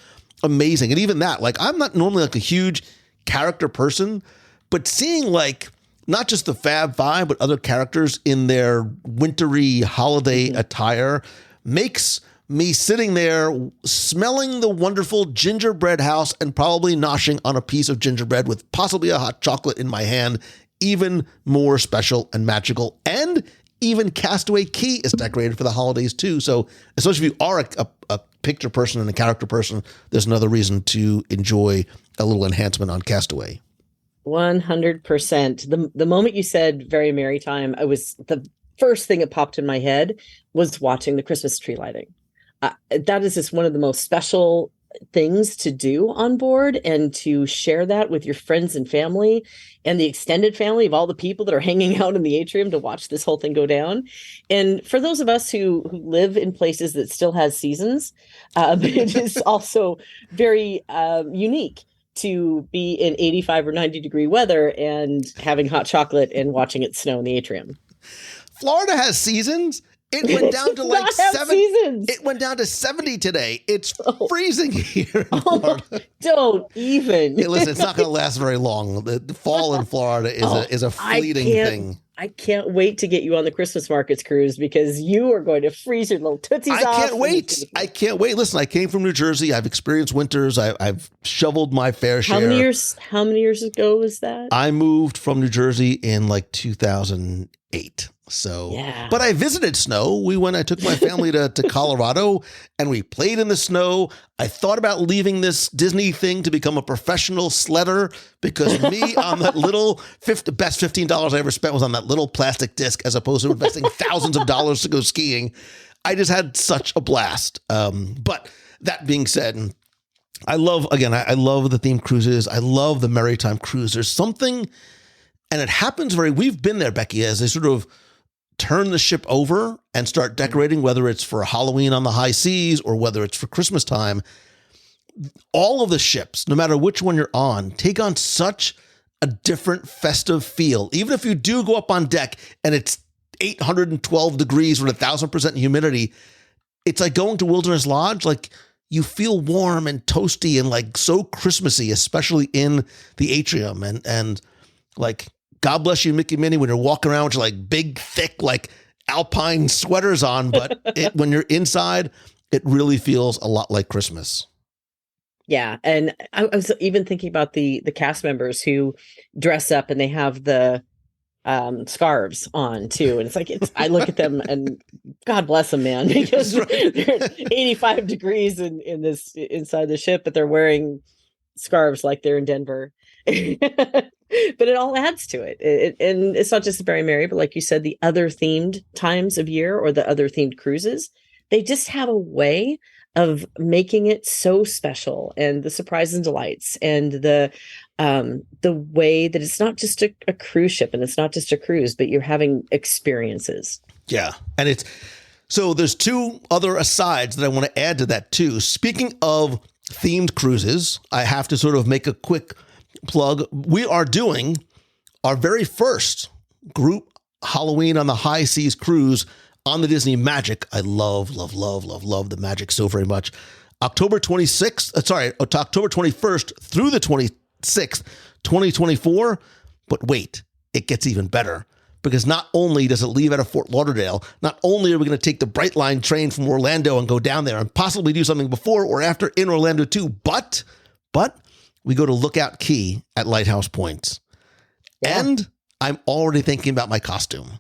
amazing. And even that, like, I'm not normally like a huge character person, but seeing like not just the Fab Five, but other characters in their wintry holiday attire makes me sitting there smelling the wonderful gingerbread house and probably noshing on a piece of gingerbread with possibly a hot chocolate in my hand even more special and magical. And even Castaway Cay is decorated for the holidays too. So especially if you are a picture person and a character person, there's another reason to enjoy a little enhancement on Castaway. 100%. The moment you said very Merrytime, the first thing that popped in my head was watching the Christmas tree lighting. That is just one of the most special things to do on board, and to share that with your friends and family and the extended family of all the people that are hanging out in the atrium to watch this whole thing go down. And for those of us who live in places that still has seasons, it is also very unique to be in 85 or 90 degree weather and having hot chocolate and watching it snow in the atrium. Florida has seasons. It went down to like 7. Seasons. It went down to 70 today. It's freezing here in Florida. Don't even. Hey, listen, it's not going to last very long. The fall in Florida is a fleeting thing. I can't wait to get you on the Christmas markets cruise, because you are going to freeze your little tootsies off. I can't wait. Listen, I came from New Jersey. I've experienced winters. I've shoveled my fair share. How many years ago was that? I moved from New Jersey in like 2008. So, yeah. But I visited snow. I took my family to Colorado, and we played in the snow. I thought about leaving this Disney thing to become a professional sledder, because me on that little best $15 I ever spent was on that little plastic disc, as opposed to investing thousands of dollars to go skiing. I just had such a blast. But that being said, I love the themed cruises. I love the Merrytime cruise. There's something, and it happens we've been there, Becky, as they sort of turn the ship over and start decorating, whether it's for Halloween on the high seas or whether it's for Christmas time. All of the ships, no matter which one you're on, take on such a different festive feel. Even if you do go up on deck and it's 812 degrees with 1,000% humidity, it's like going to Wilderness Lodge. Like, you feel warm and toasty and like so Christmassy, especially in the atrium. And like, God bless you, Mickey Minnie, when you're walking around with your like big, thick, like alpine sweaters on, but when you're inside, it really feels a lot like Christmas. Yeah. And I was even thinking about the cast members who dress up and they have the scarves on too. And it's like, I look at them and God bless them, man, because they're 85 degrees in this inside the ship, but they're wearing scarves like they're in Denver. But it all adds to it. And it's not just Very Merry, but like you said, the other themed times of year or the other themed cruises, they just have a way of making it so special, and the surprises and delights, and the way that it's not just a cruise ship and it's not just a cruise, but you're having experiences. Yeah. And so there's two other asides that I want to add to that too. Speaking of themed cruises, I have to sort of make a quick plug. We are doing our very first group Halloween on the High Seas cruise on the Disney Magic. I love the Magic so very much. October 21st through the 26th, 2024. But wait, it gets even better, because not only does it leave out of Fort Lauderdale, not only are we going to take the Brightline train from Orlando and go down there and possibly do something before or after in Orlando too, but we go to Lookout Key at Lighthouse Points. Yeah. And I'm already thinking about my costume.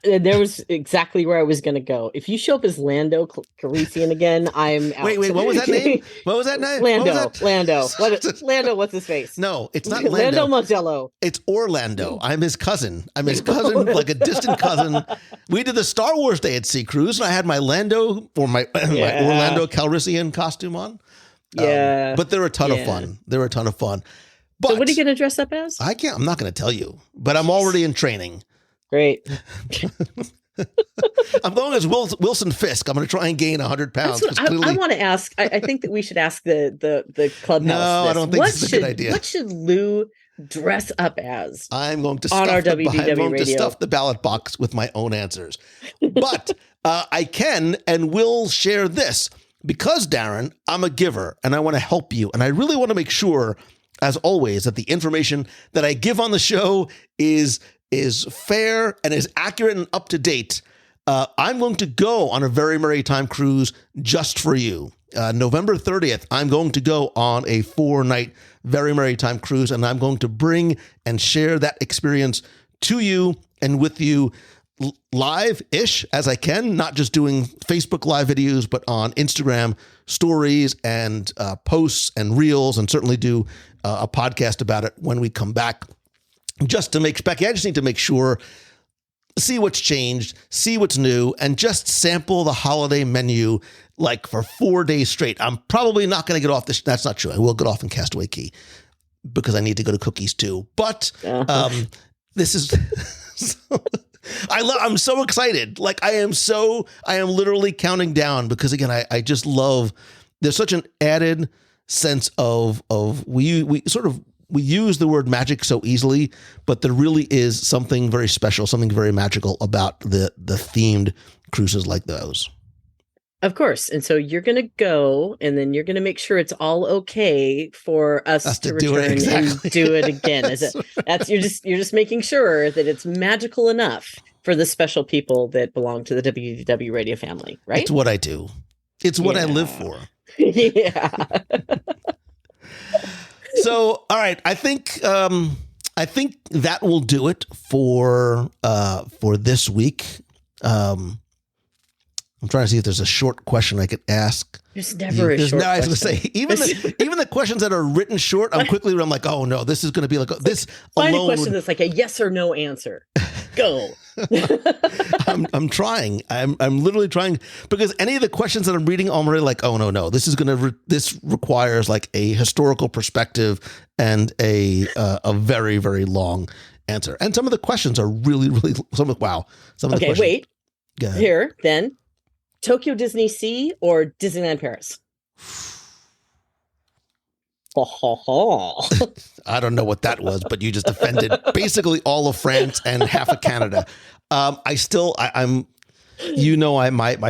There was exactly where I was going to go. If you show up as Lando Calrissian again, I'm out. Wait, what was that name? What was that name? Lando. Lando, what's his face? No, it's not Lando. Lando Mongello. It's Orlando. I'm his cousin, like a distant cousin. We did the Star Wars Day at Sea Cruise, and I had my Lando or my Orlando Calrissian costume on. Yeah. But they're a ton of fun. But so what are you going to dress up as? I'm not going to tell you, but I'm already in training. Great. I'm going as Wilson Fisk. I'm going to try and gain 100 pounds. I want to ask. I think that we should ask the clubhouse. No, this. I don't think it's a good idea. What should Lou dress up as? I'm going to on our WDW Radio. Stuff the ballot box with my own answers. But I can and will share this because, Darren, I'm a giver and I want to help you. And I really want to make sure, as always, that the information that I give on the show is fair and is accurate and up to date. I'm going to go on a Very Merrytime cruise just for you. November 30th, I'm going to go on a 4-night Very Merrytime cruise, and I'm going to bring and share that experience to you and with you live-ish as I can, not just doing Facebook Live videos, but on Instagram stories and posts and reels, and certainly do a podcast about it when we come back. Just to make, Becky, I just need to make sure, see what's changed, see what's new, and just sample the holiday menu like for 4 days straight. I'm probably not going to get off this. That's not true. I will get off in Castaway Cay because I need to go to Cookies too. But this is, I'm so excited. Like I am literally counting down because again, I just love, there's such an added sense of we use the word magic so easily, but there really is something very special, something very magical about the themed cruises like those. Of course. And so you're going to go and then you're going to make sure it's all okay for us to return and do it again. You're just making sure that it's magical enough for the special people that belong to the WDW radio family, right? It's what I do. It's what I live for. Yeah. So, all right, I think that will do it for this week. I'm trying to see if there's a short question I could ask. There's never a short question. I was going to say, even the questions that are written short, I'm like, oh no, this is going to be like this. Find a question that's like a yes or no answer. Go. I'm trying. I'm literally trying because any of the questions that I'm reading, I'm already like, oh no, this requires like a historical perspective and a very, very long answer. And some of the questions are really, really wow. Okay, wait. Here then, Tokyo Disney Sea or Disneyland Paris? I don't know what that was, but you just offended basically all of France and half of Canada. My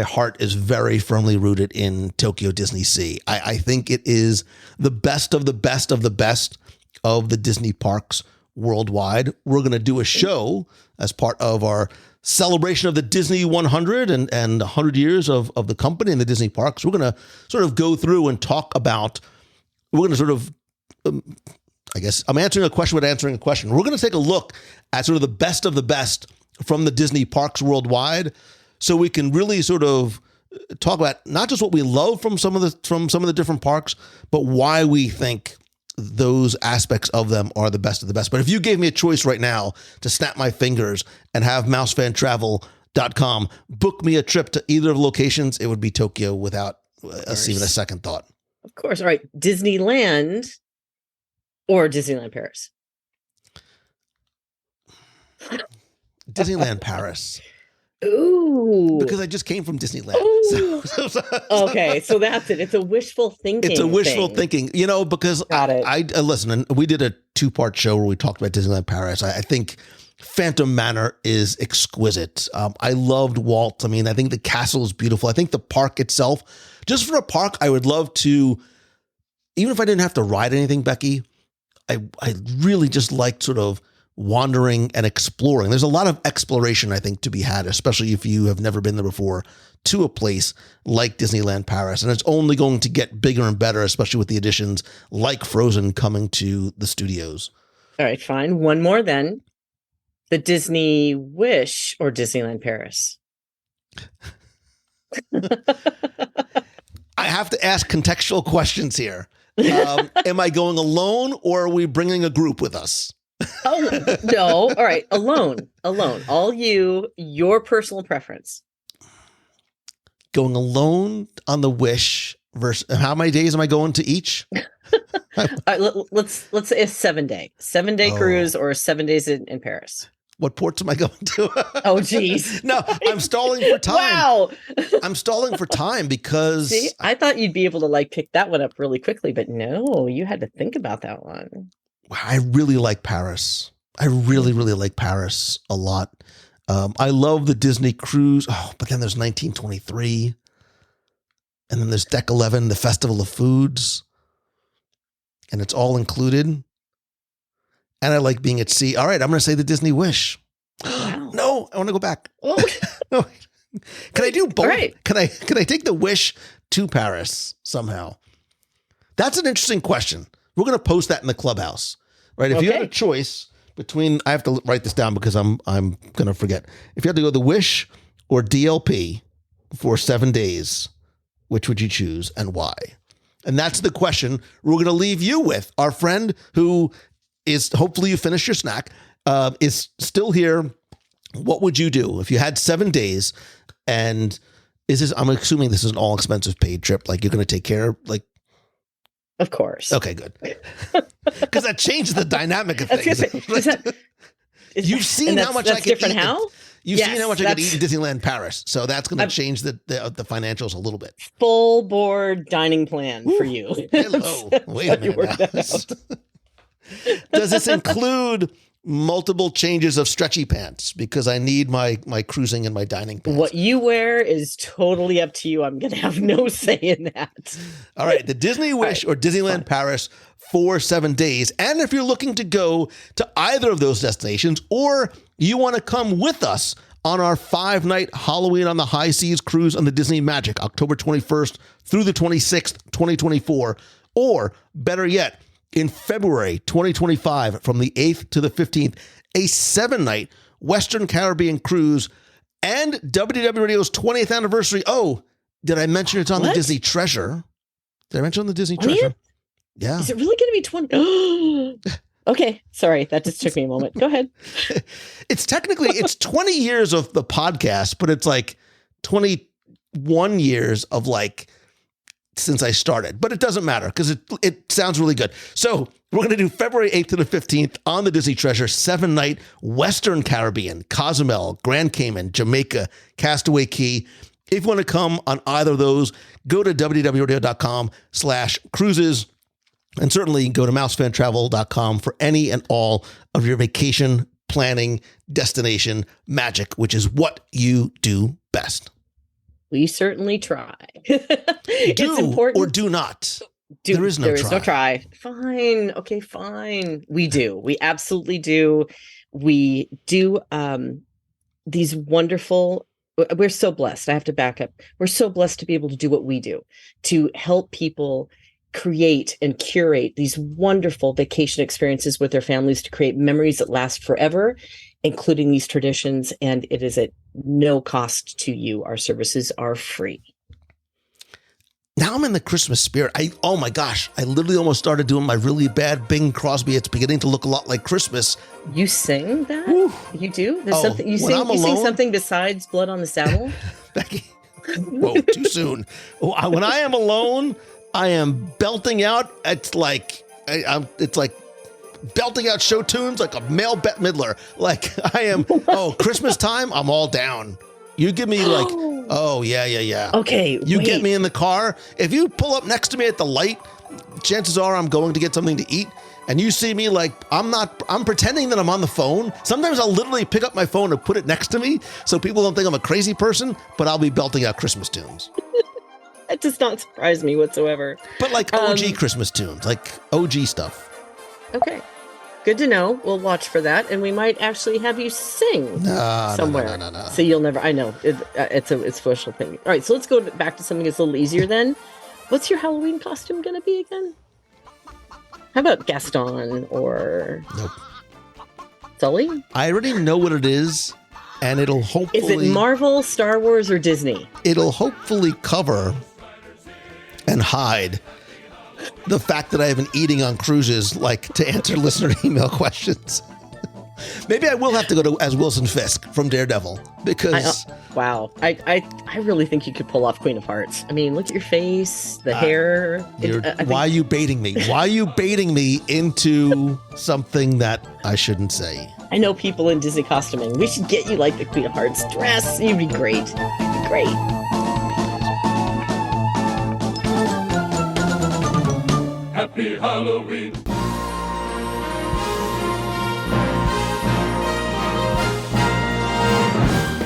heart is very firmly rooted in Tokyo Disney Sea. I think it is the best of the best of the best of the Disney parks worldwide. We're going to do a show as part of our celebration of the Disney 100 and 100 years of the company and the Disney parks. We're going to sort of go through and talk about, we're going to sort of, I guess I'm answering a question with answering a question. We're going to take a look at sort of the best from the Disney parks worldwide, so we can really sort of talk about not just what we love from some of the different parks, but why we think those aspects of them are the best of the best. But if you gave me a choice right now to snap my fingers and have mousefantravel.com book me a trip to either of the locations, it would be Tokyo without even a second thought. Of course. All right. Disneyland or Disneyland Paris? Disneyland Paris. Ooh. Because I just came from Disneyland. Okay, so that's it. It's a wishful thinking. It's a wishful thinking, because I listen, and we did a 2-part show where we talked about Disneyland Paris. I think Phantom Manor is exquisite. I loved Walt. I mean, I think the castle is beautiful. I think the park itself, just for a park, I would love to, even if I didn't have to ride anything, Becky, I really just liked sort of wandering and exploring. There's a lot of exploration, I think, to be had, especially if you have never been there before, to a place like Disneyland Paris. And it's only going to get bigger and better, especially with the additions like Frozen coming to the studios. All right, fine. One more then. The Disney Wish or Disneyland Paris? I have to ask contextual questions here. Am I going alone or are we bringing a group with us? Oh, no. All right. Alone. All you, your personal preference. Going alone on the Wish versus how many days am I going to each? All right, let's say a 7-day cruise or 7 days in Paris. What ports am I going to? Oh, geez. No, I'm stalling for time. Wow. I'm stalling for time because... See, I thought you'd be able to pick that one up really quickly, but no, you had to think about that one. I really like Paris. I really, really like Paris a lot. I love the Disney cruise. Oh, but then there's 1923. And then there's Deck 11, the Festival of Foods. And it's all included. And I like being at sea. All right, I'm going to say the Disney Wish. Wow. No, I want to go back. Oh. No. Can I do both? Right. Can I take the Wish to Paris somehow? That's an interesting question. We're going to post that in the clubhouse, right? If you had a choice between, I have to write this down because I'm going to forget. If you had to go the Wish or DLP for 7 days, which would you choose and why? And that's the question we're going to leave you with. Our friend who is, hopefully you finished your snack, is still here. What would you do if you had 7 days? And I'm assuming this is an all expensive paid trip. You're going to take care of Of course. Okay, good. Because that changes the dynamic of things. You've seen how much I can eat. You've seen how much I can eat in Disneyland Paris. So that's going to change the financials a little bit. Full board dining plan for you. Hello. Wait a minute. Does this include multiple changes of stretchy pants? Because I need my cruising and my dining pants. What you wear is totally up to you. I'm going to have no say in that. All right. The Disney Wish or Disneyland Paris for 7 days. And if you're looking to go to either of those destinations, or you want to come with us on our 5-night Halloween on the High Seas cruise on the Disney Magic, October 21st through the 26th, 2024, or better yet, in February 2025, from the 8th to the 15th, a 7-night Western Caribbean cruise and WDW Radio's 20th anniversary. Oh, did I mention it's on the Disney Treasure? Did I mention on the Disney Treasure? Yeah. Is it really going to be 20? Okay. Sorry. That just took me a moment. Go ahead. It's 20 years of the podcast, but it's 21 years of since I started, but it doesn't matter because it sounds really good. So we're going to do February 8th to the 15th on the Disney Treasure, 7-night Western Caribbean, Cozumel, Grand Cayman, Jamaica, Castaway Cay. If you want to come on either of those, go to www.radio.com/cruises, and certainly go to mousefantravel.com for any and all of your vacation planning destination magic, which is what you do best. We certainly try. It's important. Or do not. There is no try. Fine. Okay, fine. We do. We absolutely do. We do these wonderful, we're so blessed. I have to back up. We're so blessed to be able to do what we do, to help people create and curate these wonderful vacation experiences with their families, to create memories that last forever, including these traditions. And it is at no cost to you. Our services are free. Now I'm in the Christmas spirit. Oh my gosh, I literally almost started doing my really bad Bing Crosby. It's beginning to look a lot like Christmas. You sing that? Woo. You do? There's something you sing something besides Blood on the Saddle? Becky, whoa, too soon. When I am alone, I am belting out. It's like belting out show tunes like a male Bette Midler. I am, Christmas time, I'm all down. You give me oh, yeah. Okay, You get me in the car. If you pull up next to me at the light, chances are I'm going to get something to eat. And you see me I'm pretending that I'm on the phone. Sometimes I'll literally pick up my phone and put it next to me so people don't think I'm a crazy person, but I'll be belting out Christmas tunes. That does not surprise me whatsoever. But OG Christmas tunes, OG stuff. Okay. Good to know. We'll watch for that, and we might actually have you sing somewhere. No. So you'll never. I know it's a social thing. All right, so let's go back to something that's a little easier then. What's your Halloween costume going to be again? How about Gaston or? Nope. Sully? I already know what it is, and it'll hopefully... Is it Marvel, Star Wars, or Disney? It'll hopefully cover and hide the fact that I have been eating on cruises, like to answer listener email questions. Maybe I will have to go as Wilson Fisk from Daredevil, because... Wow. I really think you could pull off Queen of Hearts. I mean, look at your face, the hair. Why are you baiting me? Why are you baiting me into something that I shouldn't say? I know people in Disney costuming. We should get you like the Queen of Hearts dress. You'd be great. Great. Happy Halloween.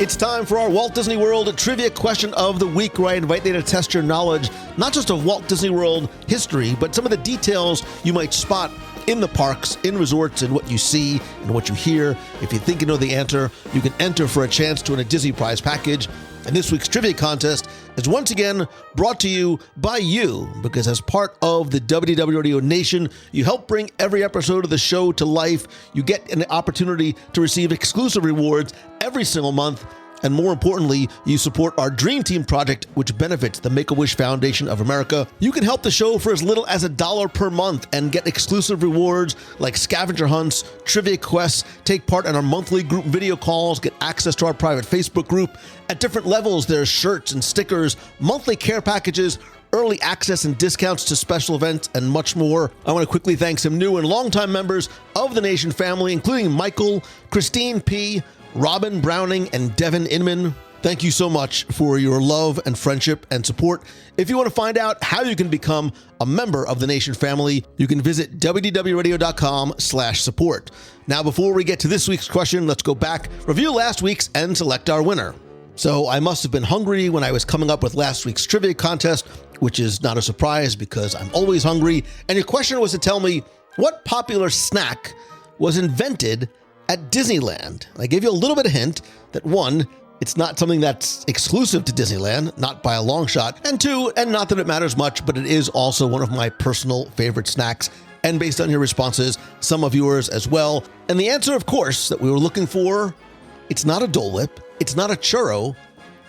It's time for our Walt Disney World Trivia Question of the Week, where I invite you to test your knowledge, not just of Walt Disney World history, but some of the details you might spot in the parks, in resorts, and what you see and what you hear. If you think you know the answer, you can enter for a chance to win a Disney prize package. And this week's trivia contest is once again brought to you by you, because as part of the WDW Radio Nation, you help bring every episode of the show to life. You get an opportunity to receive exclusive rewards every single month. And more importantly, you support our Dream Team project, which benefits the Make-A-Wish Foundation of America. You can help the show for as little as $1 per month and get exclusive rewards like scavenger hunts, trivia quests, take part in our monthly group video calls, get access to our private Facebook group. At different levels, there's shirts and stickers, monthly care packages, early access and discounts to special events, and much more. I want to quickly thank some new and longtime members of the Nation family, including Michael, Christine P., Robin Browning, and Devin Inman. Thank you so much for your love and friendship and support. If you want to find out how you can become a member of the Nation family, you can visit wdwradio.com/support. Now, before we get to this week's question, let's go back, review last week's, and select our winner. So I must have been hungry when I was coming up with last week's trivia contest, which is not a surprise because I'm always hungry. And your question was to tell me what popular snack was invented at Disneyland. I gave you a little bit of hint that one, it's not something that's exclusive to Disneyland, not by a long shot, and two, and not that it matters much, but it is also one of my personal favorite snacks. And based on your responses, some of yours as well. And the answer, of course, that we were looking for, it's not a Dole Whip, it's not a churro,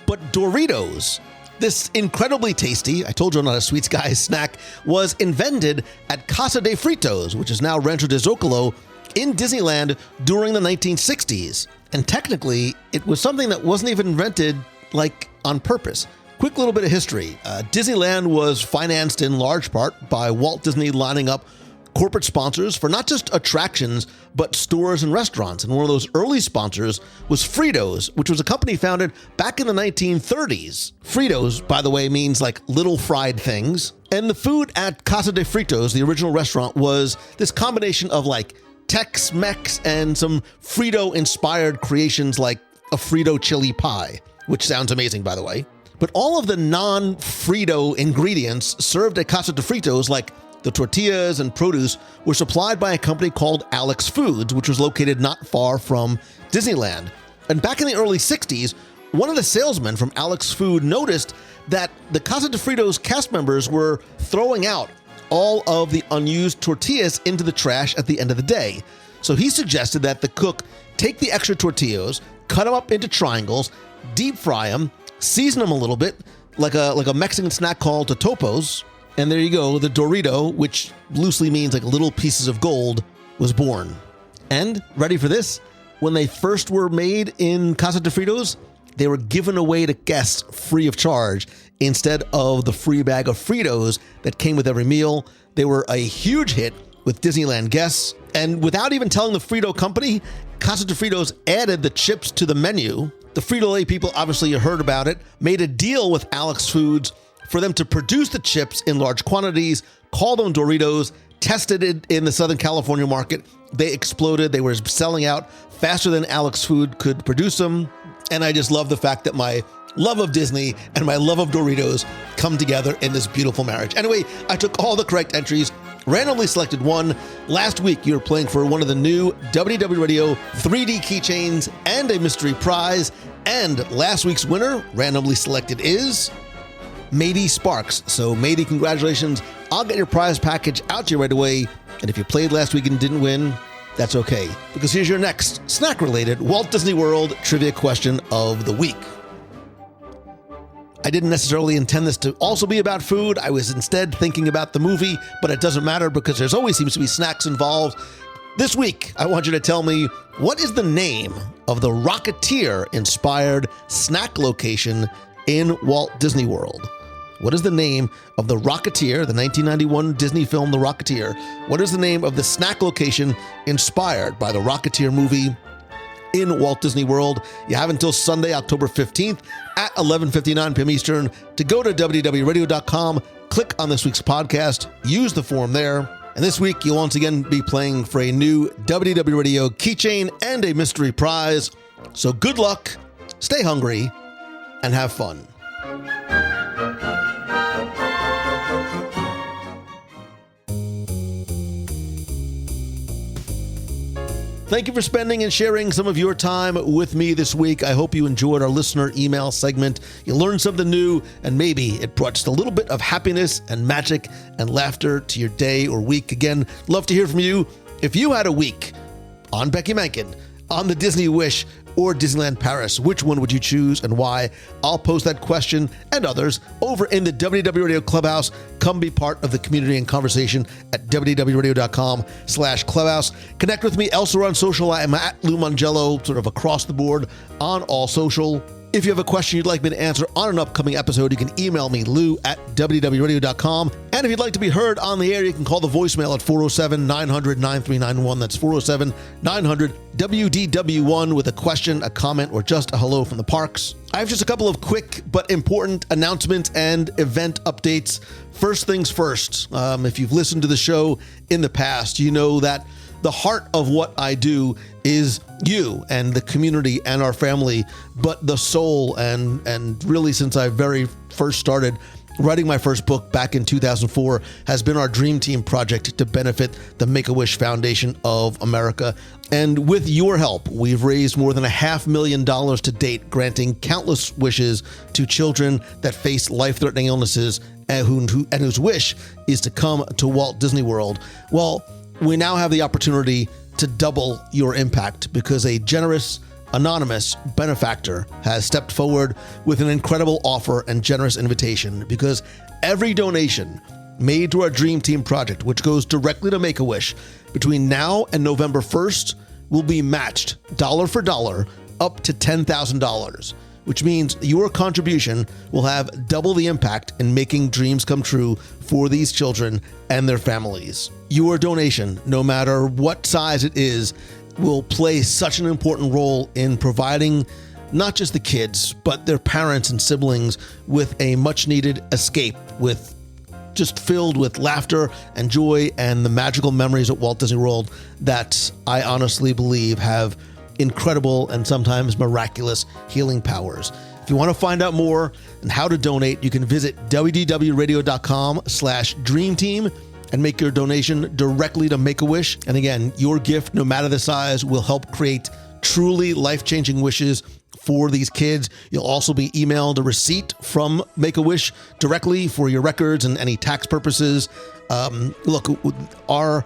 but Doritos. This incredibly tasty, I told you I'm not a sweets guy, snack was invented at Casa de Fritos, which is now Rancho de Zocalo, in Disneyland during the 1960s. And technically, it was something that wasn't even invented like on purpose. Quick little bit of history. Disneyland was financed in large part by Walt Disney lining up corporate sponsors for not just attractions, but stores and restaurants. And one of those early sponsors was Fritos, which was a company founded back in the 1930s. Fritos, by the way, means like little fried things. And the food at Casa de Fritos, the original restaurant, was this combination of like Tex-Mex and some Frito-inspired creations like a Frito chili pie, which sounds amazing, by the way. But all of the non-Frito ingredients served at Casa de Fritos, like the tortillas and produce, were supplied by a company called Alex Foods, which was located not far from Disneyland. And back in the early 60s, one of the salesmen from Alex Food noticed that the Casa de Fritos cast members were throwing out all of the unused tortillas into the trash at the end of the day. So he suggested that the cook take the extra tortillas, cut them up into triangles, deep fry them, season them a little bit, like a Mexican snack called totopos, and there you go, the Dorito, which loosely means like little pieces of gold, was born. And, ready for this? When they first were made in Casa de Fritos, they were given away to guests free of charge instead of the free bag of Fritos that came with every meal. They were a huge hit with Disneyland guests. And without even telling the Frito company, Casa de Fritos added the chips to the menu. The Frito-Lay people, obviously you heard about it, made a deal with Alex Foods for them to produce the chips in large quantities, call them Doritos, tested it in the Southern California market. They exploded. They were selling out faster than Alex Food could produce them. And I just love the fact that my love of Disney and my love of Doritos come together in this beautiful marriage. Anyway, I took all the correct entries, randomly selected one. Last week, you were playing for one of the new WDW Radio 3D keychains and a mystery prize. And last week's winner, randomly selected, is Mady Sparks. So Mady, congratulations. I'll get your prize package out to you right away. And if you played last week and didn't win, that's okay, because here's your next snack-related Walt Disney World trivia question of the week. I didn't necessarily intend this to also be about food. I was instead thinking about the movie, but it doesn't matter because there's always seems to be snacks involved. This week, I want you to tell me, what is the name of the Rocketeer-inspired snack location in Walt Disney World? What is the name of the Rocketeer, the 1991 Disney film The Rocketeer? What is the name of the snack location inspired by the Rocketeer movie in Walt Disney World? You have until Sunday, October 15th at 11:59 p.m. Eastern to go to WDWRadio.com, click on this week's podcast, use the form there. And this week, you'll once again be playing for a new WDW Radio keychain and a mystery prize. So good luck, stay hungry, and have fun. Thank you for spending and sharing some of your time with me this week. I hope you enjoyed our listener email segment. You learned something new, and maybe it brought just a little bit of happiness and magic and laughter to your day or week. Again, love to hear from you. If you had a week on Becky Menken, on the Disney Wish, or Disneyland Paris, which one would you choose and why? I'll post that question and others over in the WDW Radio Clubhouse. Come be part of the community and conversation at WDWRadio.com/clubhouse. Connect with me elsewhere on social. I am at Lou Mongello, sort of across the board on all social. If you have a question you'd like me to answer on an upcoming episode, you can email me, lou@WDWRadio.com. And if you'd like to be heard on the air, you can call the voicemail at 407-900-9391. That's 407-900-WDW1 with a question, a comment, or just a hello from the parks. I have just a couple of quick but important announcements and event updates. First things first, if you've listened to the show in the past, you know that the heart of what I do is you and the community and our family, but the soul and really since I very first started writing my first book back in 2004 has been our Dream Team project to benefit the Make-A-Wish Foundation of America. And with your help, we've raised more than $500,000 to date, granting countless wishes to children that face life-threatening illnesses and whose wish is to come to Walt Disney World. Well, we now have the opportunity to double your impact because a generous, anonymous benefactor has stepped forward with an incredible offer and generous invitation, because every donation made to our Dream Team project, which goes directly to Make-A-Wish, between now and November 1st, will be matched dollar for dollar up to $10,000, which means your contribution will have double the impact in making dreams come true for these children and their families. Your donation, no matter what size it is, will play such an important role in providing not just the kids, but their parents and siblings with a much-needed escape, with just filled with laughter and joy and the magical memories at Walt Disney World that I honestly believe have incredible and sometimes miraculous healing powers. If you want to find out more and how to donate, you can visit WDWRadio.com/dreamteam and make your donation directly to Make-A-Wish. And again, your gift, no matter the size, will help create truly life-changing wishes for these kids. You'll also be emailed a receipt from Make-A-Wish directly for your records and any tax purposes. Look, our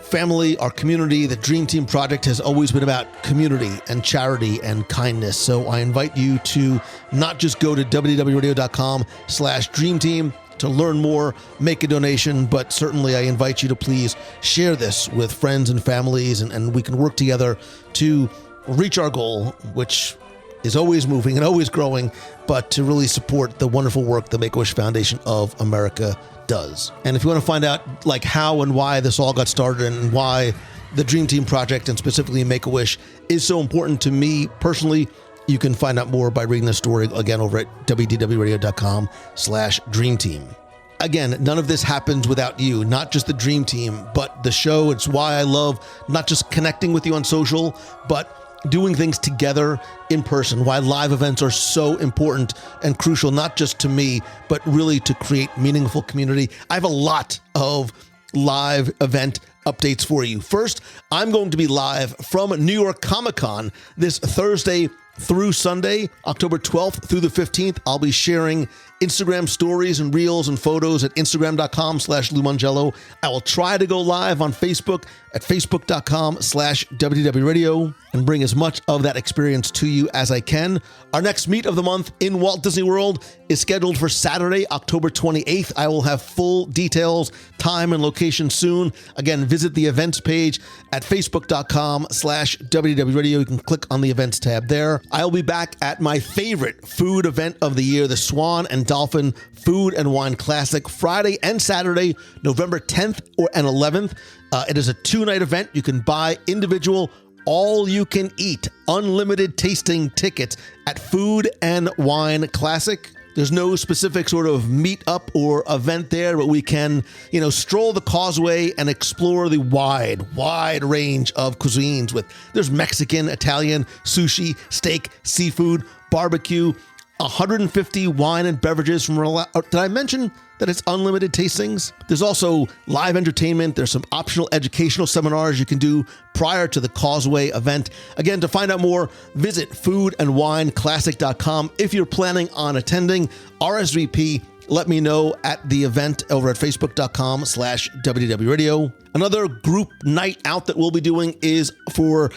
family, our community, the Dream Team project has always been about community and charity and kindness. So I invite you to not just go to WDWRadio.com/dreamteam to learn more, make a donation, but certainly I invite you to please share this with friends and families, and we can work together to reach our goal, which is always moving and always growing, but to really support the wonderful work the Make-A-Wish Foundation of America does. And if you want to find out like how and why this all got started and why the Dream Team project and specifically Make-A-Wish is so important to me personally, you can find out more by reading the story again over at WDWRadio.com/dreamteam. Again, none of this happens without you, not just the Dream Team, but the show. It's why I love not just connecting with you on social, but doing things together in person, why live events are so important and crucial, not just to me, but really to create meaningful community. I have a lot of live event updates for you. First, I'm going to be live from New York Comic-Con this Thursday through Sunday, October 12th through the 15th. I'll be sharing Instagram stories and reels and photos at Instagram.com/Lou Mongello. I will try to go live on Facebook at Facebook.com/WDW Radio and bring as much of that experience to you as I can. Our next meet of the month in Walt Disney World is scheduled for Saturday, October 28th. I will have full details, time and location soon. Again, visit the events page at Facebook.com/WDW Radio. You can click on the events tab there. I'll be back at my favorite food event of the year, the Swan and Dolphin Food and Wine Classic, Friday and Saturday, November 10th and 11th. It is a 2-night event. You can buy individual, all-you-can-eat, unlimited tasting tickets at Food and Wine Classic. There's no specific sort of meet-up or event there, but we can, stroll the causeway and explore the wide range of cuisines. There's Mexican, Italian, sushi, steak, seafood, barbecue, 150 wine and beverages from. Did I mention that it's unlimited tastings? There's also live entertainment. There's some optional educational seminars you can do prior to the Causeway event. Again, to find out more, visit foodandwineclassic.com. If you're planning on attending, RSVP. Let me know at the event over at Facebook.com/WDW Radio. Another group night out that we'll be doing is for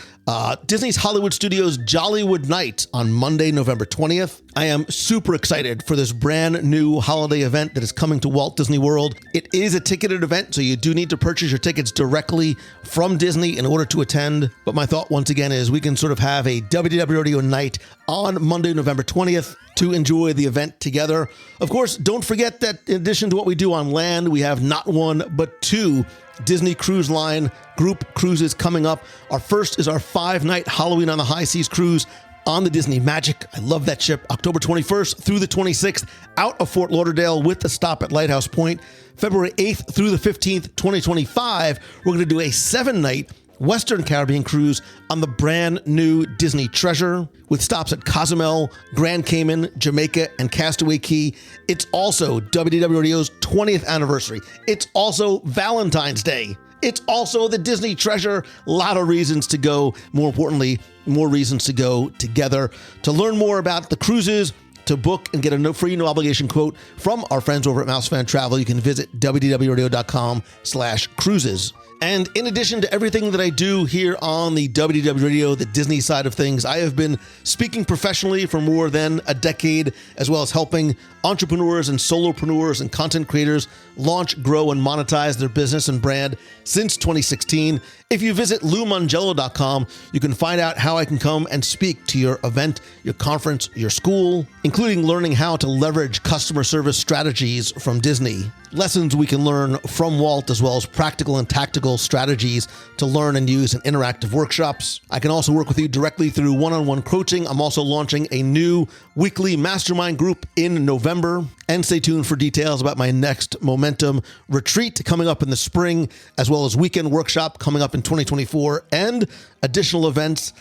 Disney's Hollywood Studios Jollywood Night on Monday, November 20th. I am super excited for this brand new holiday event that is coming to Walt Disney World. It is a ticketed event, so you do need to purchase your tickets directly from Disney in order to attend. But my thought once again is we can sort of have a WDW Radio night on Monday, November 20th to enjoy the event together. Of course, don't forget that in addition to what we do on land, we have not one, but 2 Disney Cruise Line group cruises coming up. Our first is our 5-night Halloween on the High Seas cruise on the Disney Magic. I love that ship. October 21st through the 26th out of Fort Lauderdale with a stop at Lighthouse Point. February 8th through the 15th, 2025, we're going to do a 7-night Western Caribbean cruise on the brand new Disney Treasure with stops at Cozumel, Grand Cayman, Jamaica, and Castaway Cay. It's also WDW Radio's 20th anniversary. It's also Valentine's Day. It's also the Disney Treasure. A lot of reasons to go. More importantly, more reasons to go together. To learn more about the cruises, to book and get a free no obligation quote from our friends over at Mousefan Travel, you can visit wdwradio.com/cruises. And in addition to everything that I do here on the WDW Radio, the Disney side of things, I have been speaking professionally for more than a decade, as well as helping entrepreneurs and solopreneurs and content creators launch, grow, and monetize their business and brand since 2016. If you visit LouMongello.com, you can find out how I can come and speak to your event, your conference, your school, including learning how to leverage customer service strategies from Disney. Lessons we can learn from Walt, as well as practical and tactical strategies to learn and use in interactive workshops. I can also work with you directly through one-on-one coaching. I'm also launching a new weekly mastermind group in November. And stay tuned for details about my next Momentum retreat coming up in the spring, as well as weekend workshop coming up in 2024 and additional events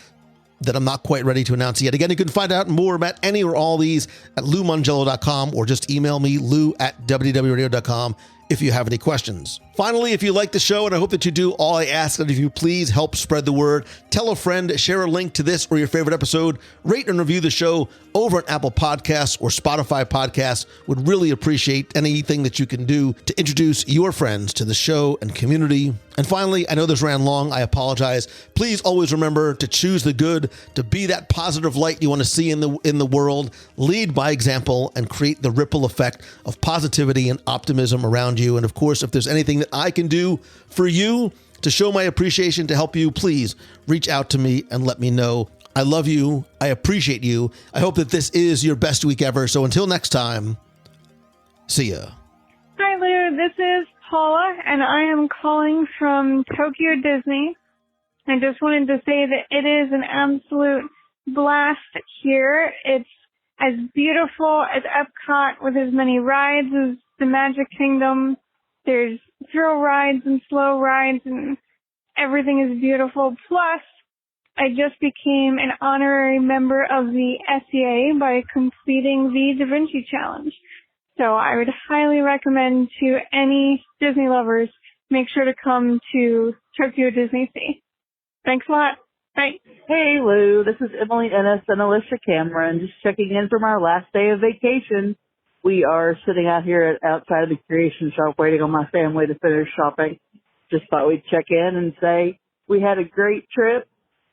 that I'm not quite ready to announce yet. Again, you can find out more about any or all these at LouMongello.com or just email me, lou@wdwradio.com, if you have any questions. Finally, if you like the show, and I hope that you do, all I ask that if you please help spread the word, tell a friend, share a link to this or your favorite episode, rate and review the show over at Apple Podcasts or Spotify Podcasts. Would really appreciate anything that you can do to introduce your friends to the show and community. And finally, I know this ran long. I apologize. Please always remember to choose the good, to be that positive light you want to see in the world, lead by example, and create the ripple effect of positivity and optimism around you. And of course, if there's anything that I can do for you to show my appreciation, to help you, please reach out to me and let me know. I love you. I appreciate you. I hope that this is your best week ever. So until next time, see ya. Hi, Lou. This is Paula, and I am calling from Tokyo Disney. I just wanted to say that it is an absolute blast here. It's as beautiful as Epcot with as many rides as the Magic Kingdom. There's thrill rides and slow rides, and everything is beautiful. Plus, I just became an honorary member of the SEA by completing the Da Vinci Challenge. So I would highly recommend to any Disney lovers, make sure to come to Tokyo Disney Sea. Thanks a lot. Bye. Hey, Lou. This is Emily Ennis and Alicia Cameron, just checking in from our last day of vacation. We are sitting out here outside of the creation shop waiting on my family to finish shopping. Just thought we'd check in and say we had a great trip,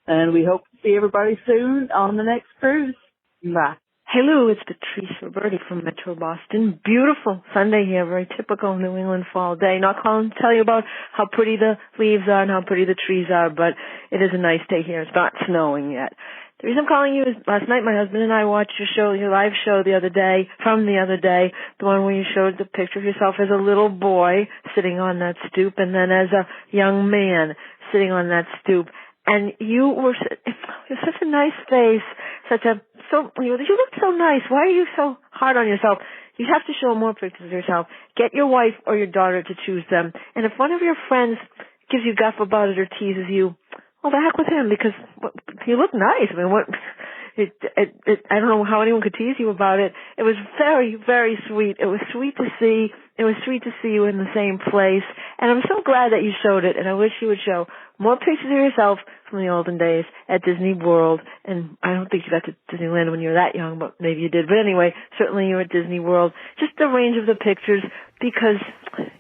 and we hope to see everybody soon on the next cruise. Bye. Hey Lou, it's Patrice Roberti from Metro Boston. Beautiful Sunday here, very typical New England fall day. Not calling to tell you about how pretty the leaves are and how pretty the trees are, but it is a nice day here. It's not snowing yet. The reason I'm calling you is last night my husband and I watched your live show the other day, the one where you showed the picture of yourself as a little boy sitting on that stoop and then as a young man sitting on that stoop. And you were such a nice face, you looked so nice. Why are you so hard on yourself? You have to show more pictures of yourself. Get your wife or your daughter to choose them. And if one of your friends gives you guff about it or teases you, well, the heck with him, because you look nice. I mean, I don't know how anyone could tease you about it. It was very, very sweet. It was sweet to see. It was sweet to see you in the same place. And I'm so glad that you showed it. And I wish you would show more pictures of yourself from the olden days at Disney World. And I don't think you got to Disneyland when you were that young, but maybe you did. But anyway, certainly you were at Disney World. Just the range of the pictures, because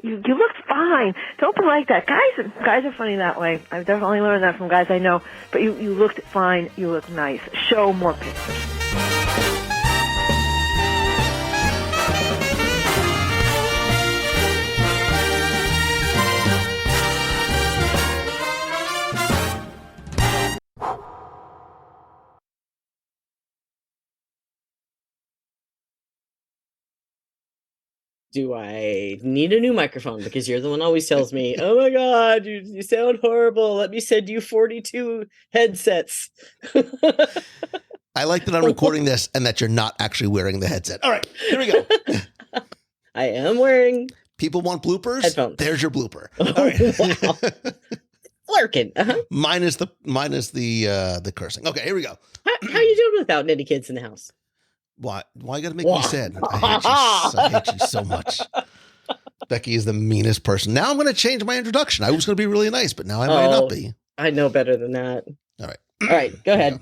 you looked fine. Don't be like that. Guys are funny that way. I've definitely learned that from guys I know. But you looked fine. You looked nice. Show more pictures. Do I need a new microphone? Because you're the one who always tells me, oh my God, you sound horrible. Let me send you 42 headsets. I like that I'm recording this and that you're not actually wearing the headset. All right, here we go. I am wearing. People want bloopers? Headphones. There's your blooper. Oh, all right. wow. Flirkin. Uh-huh. Minus the cursing. Okay, here we go. How are you doing without any kids in the house? Why you gotta make me sad? I hate you so much. Becky is the meanest person. Now I'm gonna change my introduction. I was gonna be really nice, but now I might not be. I know better than that. All right. All right, go ahead.